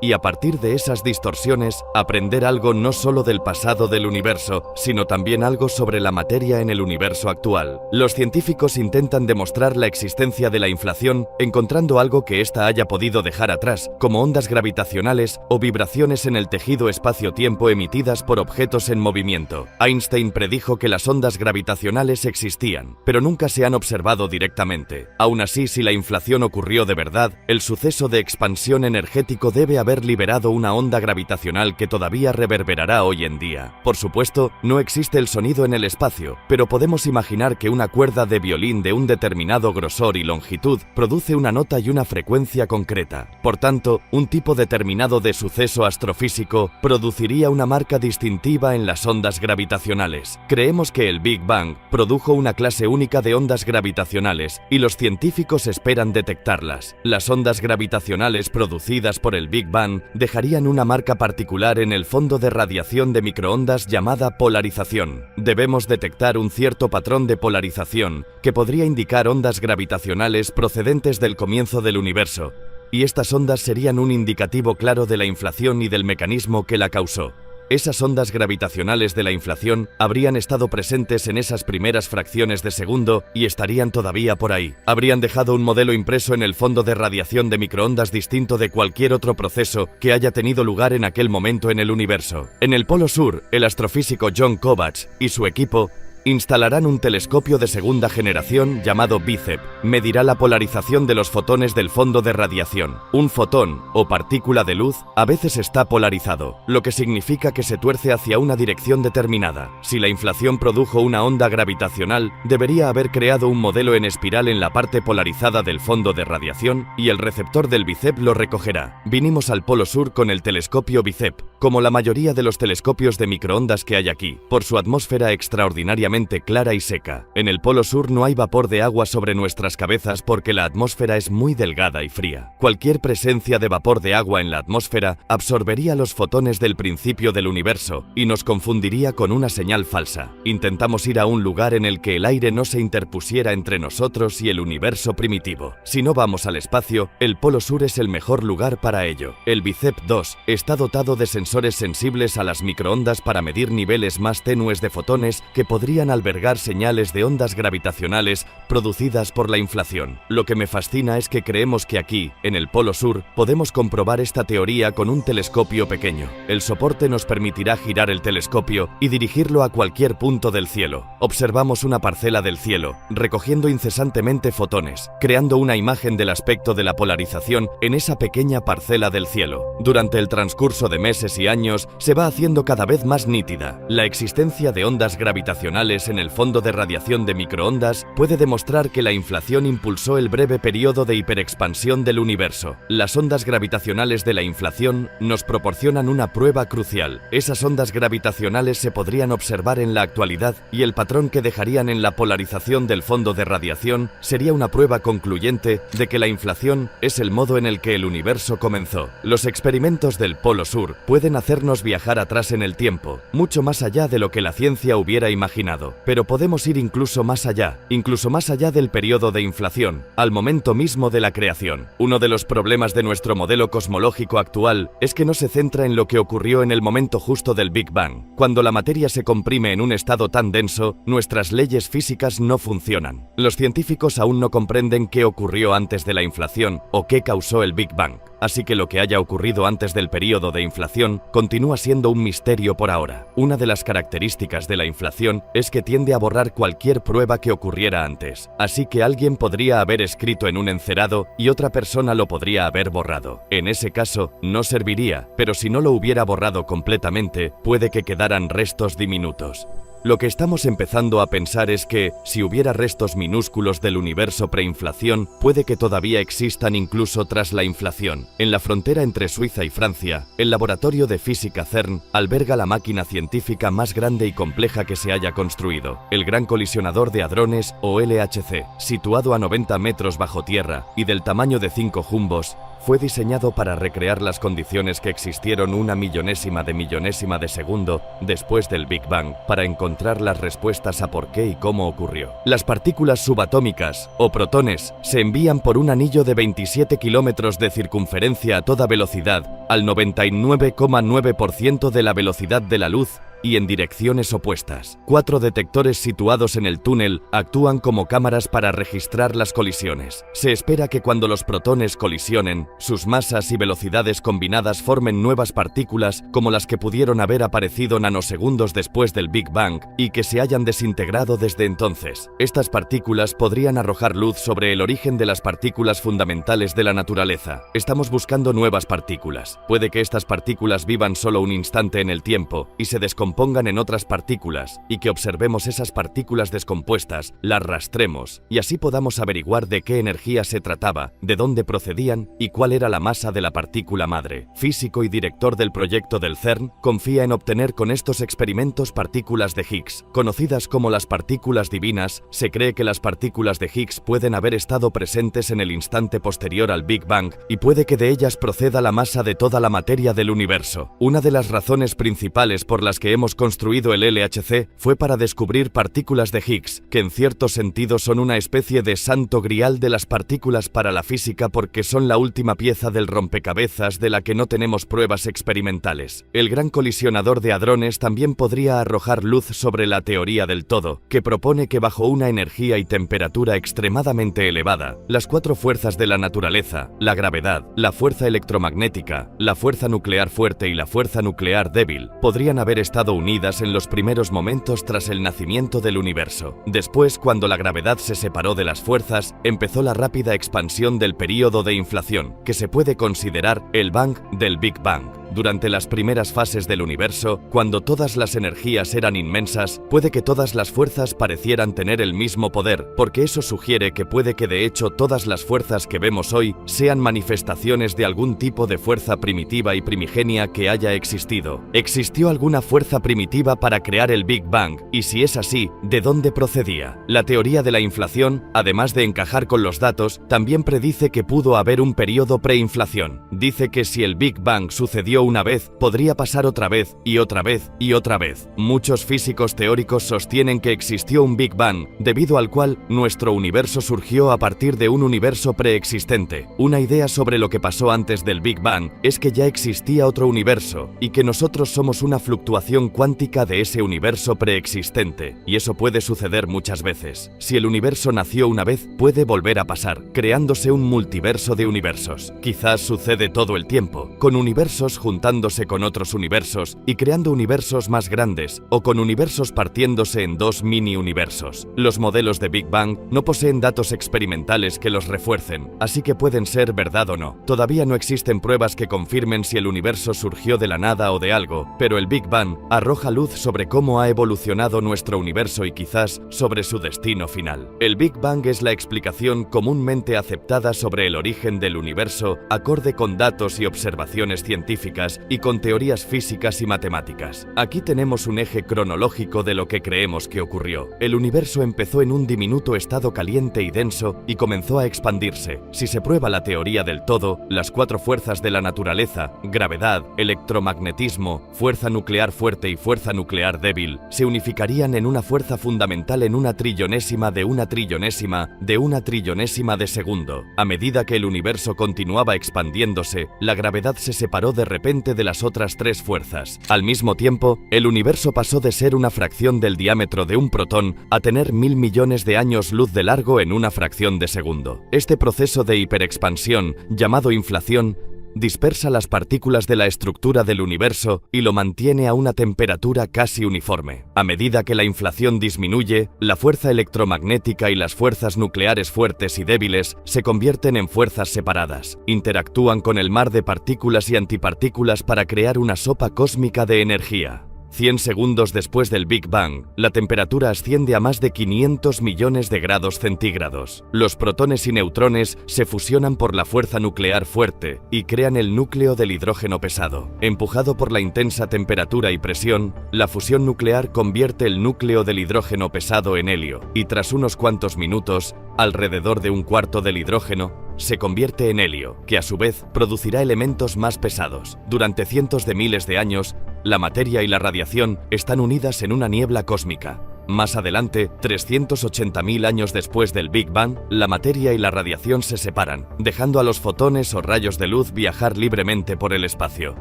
y a partir de esas distorsiones aprender algo no solo del pasado del universo, sino también algo sobre la materia en el universo actual. Los científicos intentan demostrar la existencia de la inflación encontrando algo que ésta haya podido dejar atrás, como ondas gravitacionales o vibraciones en el tejido espacio-tiempo emitidas por objetos en movimiento. Einstein predijo que las ondas gravitacionales existían, pero nunca se han observado directamente. Aún así, si la inflación ocurrió de verdad, el suceso de expansión energético debe haber liberado una onda gravitacional que todavía reverberará hoy en día. Por supuesto, no existe el sonido en el espacio, pero podemos imaginar que una cuerda de violín de un determinado grosor y longitud produce una nota y una frecuencia concreta. Por tanto, un tipo determinado de suceso astrofísico produciría una marca distintiva en las ondas gravitacionales. Creemos que el Big Bang produjo una clase única de ondas gravitacionales y los científicos esperan detectarlas. Las ondas gravitacionales producidas por el Big Bang dejarían una marca particular en el fondo de radiación de microondas llamada polarización. Debemos detectar un cierto patrón de polarización que podría indicar ondas gravitacionales procedentes del comienzo del universo. Y estas ondas serían un indicativo claro de la inflación y del mecanismo que la causó. Esas ondas gravitacionales de la inflación habrían estado presentes en esas primeras fracciones de segundo y estarían todavía por ahí. Habrían dejado un modelo impreso en el fondo de radiación de microondas distinto de cualquier otro proceso que haya tenido lugar en aquel momento en el universo. En el Polo Sur, el astrofísico John Kovacs y su equipo instalarán un telescopio de segunda generación llamado BICEP. Medirá la polarización de los fotones del fondo de radiación. Un fotón, o partícula de luz, a veces está polarizado, lo que significa que se tuerce hacia una dirección determinada. Si la inflación produjo una onda gravitacional, debería haber creado un modelo en espiral en la parte polarizada del fondo de radiación y el receptor del BICEP lo recogerá. Vinimos al Polo Sur con el telescopio BICEP, como la mayoría de los telescopios de microondas que hay aquí, por su atmósfera extraordinariamente clara y seca. En el Polo Sur no hay vapor de agua sobre nuestras cabezas porque la atmósfera es muy delgada y fría. Cualquier presencia de vapor de agua en la atmósfera absorbería los fotones del principio del universo y nos confundiría con una señal falsa. Intentamos ir a un lugar en el que el aire no se interpusiera entre nosotros y el universo primitivo. Si no vamos al espacio, el Polo Sur es el mejor lugar para ello. El BICEP 2 está dotado de sensores sensibles a las microondas para medir niveles más tenues de fotones que podrían albergar señales de ondas gravitacionales producidas por la inflación. Lo que me fascina es que creemos que aquí, en el Polo Sur, podemos comprobar esta teoría con un telescopio pequeño. El soporte nos permitirá girar el telescopio y dirigirlo a cualquier punto del cielo. Observamos una parcela del cielo, recogiendo incesantemente fotones, creando una imagen del aspecto de la polarización en esa pequeña parcela del cielo. Durante el transcurso de meses y años, se va haciendo cada vez más nítida. La existencia de ondas gravitacionales gravitacionales en el fondo de radiación de microondas puede demostrar que la inflación impulsó el breve periodo de hiperexpansión del universo. Las ondas gravitacionales de la inflación nos proporcionan una prueba crucial. Esas ondas gravitacionales se podrían observar en la actualidad y el patrón que dejarían en la polarización del fondo de radiación sería una prueba concluyente de que la inflación es el modo en el que el universo comenzó. Los experimentos del Polo Sur pueden hacernos viajar atrás en el tiempo, mucho más allá de lo que la ciencia hubiera imaginado. Pero podemos ir incluso más allá del periodo de inflación, al momento mismo de la creación. Uno de los problemas de nuestro modelo cosmológico actual es que no se centra en lo que ocurrió en el momento justo del Big Bang. Cuando la materia se comprime en un estado tan denso, nuestras leyes físicas no funcionan. Los científicos aún no comprenden qué ocurrió antes de la inflación o qué causó el Big Bang. Así que lo que haya ocurrido antes del periodo de inflación continúa siendo un misterio por ahora. Una de las características de la inflación es que tiende a borrar cualquier prueba que ocurriera antes. Así que alguien podría haber escrito en un encerado y otra persona lo podría haber borrado. En ese caso, no serviría, pero si no lo hubiera borrado completamente, puede que quedaran restos diminutos. Lo que estamos empezando a pensar es que, si hubiera restos minúsculos del universo preinflación, puede que todavía existan incluso tras la inflación. En la frontera entre Suiza y Francia, el laboratorio de física CERN alberga la máquina científica más grande y compleja que se haya construido, el Gran Colisionador de Hadrones o LHC, situado a 90 metros bajo tierra y del tamaño de 5 jumbos. Fue diseñado para recrear las condiciones que existieron una millonésima de segundo después del Big Bang, para encontrar las respuestas a por qué y cómo ocurrió. Las partículas subatómicas, o protones, se envían por un anillo de 27 kilómetros de circunferencia a toda velocidad, al 99,9% de la velocidad de la luz, y en direcciones opuestas. 4 detectores situados en el túnel actúan como cámaras para registrar las colisiones. Se espera que cuando los protones colisionen, sus masas y velocidades combinadas formen nuevas partículas como las que pudieron haber aparecido nanosegundos después del Big Bang y que se hayan desintegrado desde entonces. Estas partículas podrían arrojar luz sobre el origen de las partículas fundamentales de la naturaleza. Estamos buscando nuevas partículas. Puede que estas partículas vivan solo un instante en el tiempo y se descompongan en otras partículas, y que observemos esas partículas descompuestas, las rastremos, y así podamos averiguar de qué energía se trataba, de dónde procedían y cuál era la masa de la partícula madre. Físico y director del proyecto del CERN, confía en obtener con estos experimentos partículas de Higgs. Conocidas como las partículas divinas, se cree que las partículas de Higgs pueden haber estado presentes en el instante posterior al Big Bang, y puede que de ellas proceda la masa de toda la materia del universo. Una de las razones principales por las que hemos construido el LHC fue para descubrir partículas de Higgs, que en cierto sentido son una especie de santo grial de las partículas para la física, porque son la última pieza del rompecabezas de la que no tenemos pruebas experimentales. El Gran Colisionador de Hadrones también podría arrojar luz sobre la teoría del todo, que propone que bajo una energía y temperatura extremadamente elevada, las 4 fuerzas de la naturaleza, la gravedad, la fuerza electromagnética, la fuerza nuclear fuerte y la fuerza nuclear débil, podrían haber estado unidas en los primeros momentos tras el nacimiento del universo. Después, cuando la gravedad se separó de las fuerzas, empezó la rápida expansión del período de inflación, que se puede considerar el Bang del Big Bang. Durante las primeras fases del universo, cuando todas las energías eran inmensas, puede que todas las fuerzas parecieran tener el mismo poder, porque eso sugiere que puede que de hecho todas las fuerzas que vemos hoy sean manifestaciones de algún tipo de fuerza primitiva y primigenia que haya existido. ¿Existió alguna fuerza primitiva para crear el Big Bang? Y si es así, ¿de dónde procedía? La teoría de la inflación, además de encajar con los datos, también predice que pudo haber un periodo preinflación. Dice que si el Big Bang sucedió una vez, podría pasar otra vez y otra vez y otra vez. Muchos físicos teóricos sostienen que existió un Big Bang, debido al cual nuestro universo surgió a partir de un universo preexistente. Una idea sobre lo que pasó antes del Big Bang es que ya existía otro universo y que nosotros somos una fluctuación cuántica de ese universo preexistente, y eso puede suceder muchas veces. Si el universo nació una vez, puede volver a pasar, creándose un multiverso de universos. Quizás sucede todo el tiempo, con universos juntándose con otros universos y creando universos más grandes, o con universos partiéndose en dos mini-universos. Los modelos de Big Bang no poseen datos experimentales que los refuercen, así que pueden ser verdad o no. Todavía no existen pruebas que confirmen si el universo surgió de la nada o de algo, pero el Big Bang arroja luz sobre cómo ha evolucionado nuestro universo y quizás sobre su destino final. El Big Bang es la explicación comúnmente aceptada sobre el origen del universo, acorde con datos y observaciones científicas y con teorías físicas y matemáticas. Aquí tenemos un eje cronológico de lo que creemos que ocurrió. El universo empezó en un diminuto estado caliente y denso y comenzó a expandirse. Si se prueba la teoría del todo, las cuatro fuerzas de la naturaleza, gravedad, electromagnetismo, fuerza nuclear fuerte y fuerza nuclear débil, se unificarían en una fuerza fundamental en una trillonésima de una trillonésima de una trillonésima de segundo. A medida que el universo continuaba expandiéndose, la gravedad se separó de repente de las otras tres fuerzas. Al mismo tiempo, el universo pasó de ser una fracción del diámetro de un protón a tener 1000 millones de años luz de largo en una fracción de segundo. Este proceso de hiperexpansión, llamado inflación, dispersa las partículas de la estructura del universo y lo mantiene a una temperatura casi uniforme. A medida que la inflación disminuye, la fuerza electromagnética y las fuerzas nucleares fuertes y débiles se convierten en fuerzas separadas. Interactúan con el mar de partículas y antipartículas para crear una sopa cósmica de energía. 100 segundos después del Big Bang, la temperatura asciende a más de 500 millones de grados centígrados. Los protones y neutrones se fusionan por la fuerza nuclear fuerte y crean el núcleo del hidrógeno pesado. Empujado por la intensa temperatura y presión, la fusión nuclear convierte el núcleo del hidrógeno pesado en helio, y tras unos cuantos minutos, alrededor de un cuarto del hidrógeno se convierte en helio, que a su vez producirá elementos más pesados. Durante cientos de miles de años, la materia y la radiación están unidas en una niebla cósmica. Más adelante, 380.000 años después del Big Bang, la materia y la radiación se separan, dejando a los fotones o rayos de luz viajar libremente por el espacio.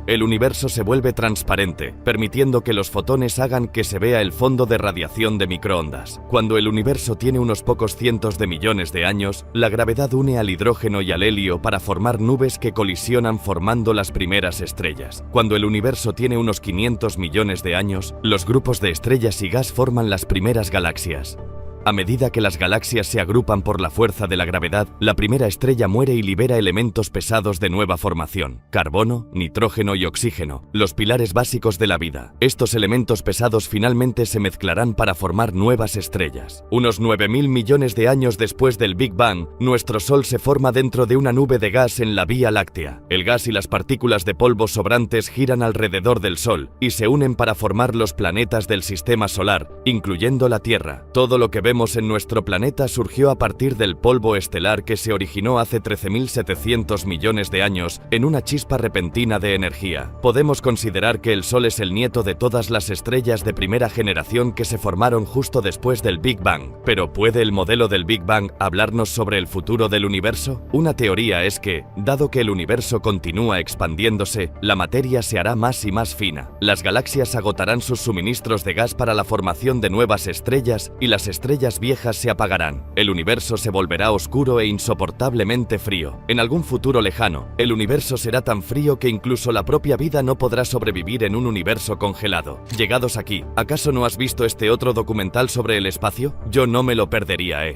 El universo se vuelve transparente, permitiendo que los fotones hagan que se vea el fondo de radiación de microondas. Cuando el universo tiene unos pocos cientos de millones de años, la gravedad une al hidrógeno y al helio para formar nubes que colisionan formando las primeras estrellas. Cuando el universo tiene unos 500 millones de años, los grupos de estrellas y gas forman las primeras galaxias. A medida que las galaxias se agrupan por la fuerza de la gravedad, la primera estrella muere y libera elementos pesados de nueva formación: carbono, nitrógeno y oxígeno, los pilares básicos de la vida. Estos elementos pesados finalmente se mezclarán para formar nuevas estrellas. Unos 9.000 millones de años después del Big Bang, nuestro Sol se forma dentro de una nube de gas en la Vía Láctea. El gas y las partículas de polvo sobrantes giran alrededor del Sol y se unen para formar los planetas del Sistema Solar, incluyendo la Tierra. Todo lo que vemos en nuestro planeta surgió a partir del polvo estelar que se originó hace 13.700 millones de años en una chispa repentina de energía. Podemos considerar que el Sol es el nieto de todas las estrellas de primera generación que se formaron justo después del Big Bang. Pero ¿puede el modelo del Big Bang hablarnos sobre el futuro del universo? Una teoría es que, dado que el universo continúa expandiéndose, la materia se hará más y más fina. Las galaxias agotarán sus suministros de gas para la formación de nuevas estrellas y las estrellas viejas se apagarán. El universo se volverá oscuro e insoportablemente frío. En algún futuro lejano, el universo será tan frío que incluso la propia vida no podrá sobrevivir en un universo congelado. Llegados aquí, ¿acaso no has visto este otro documental sobre el espacio? Yo no me lo perdería,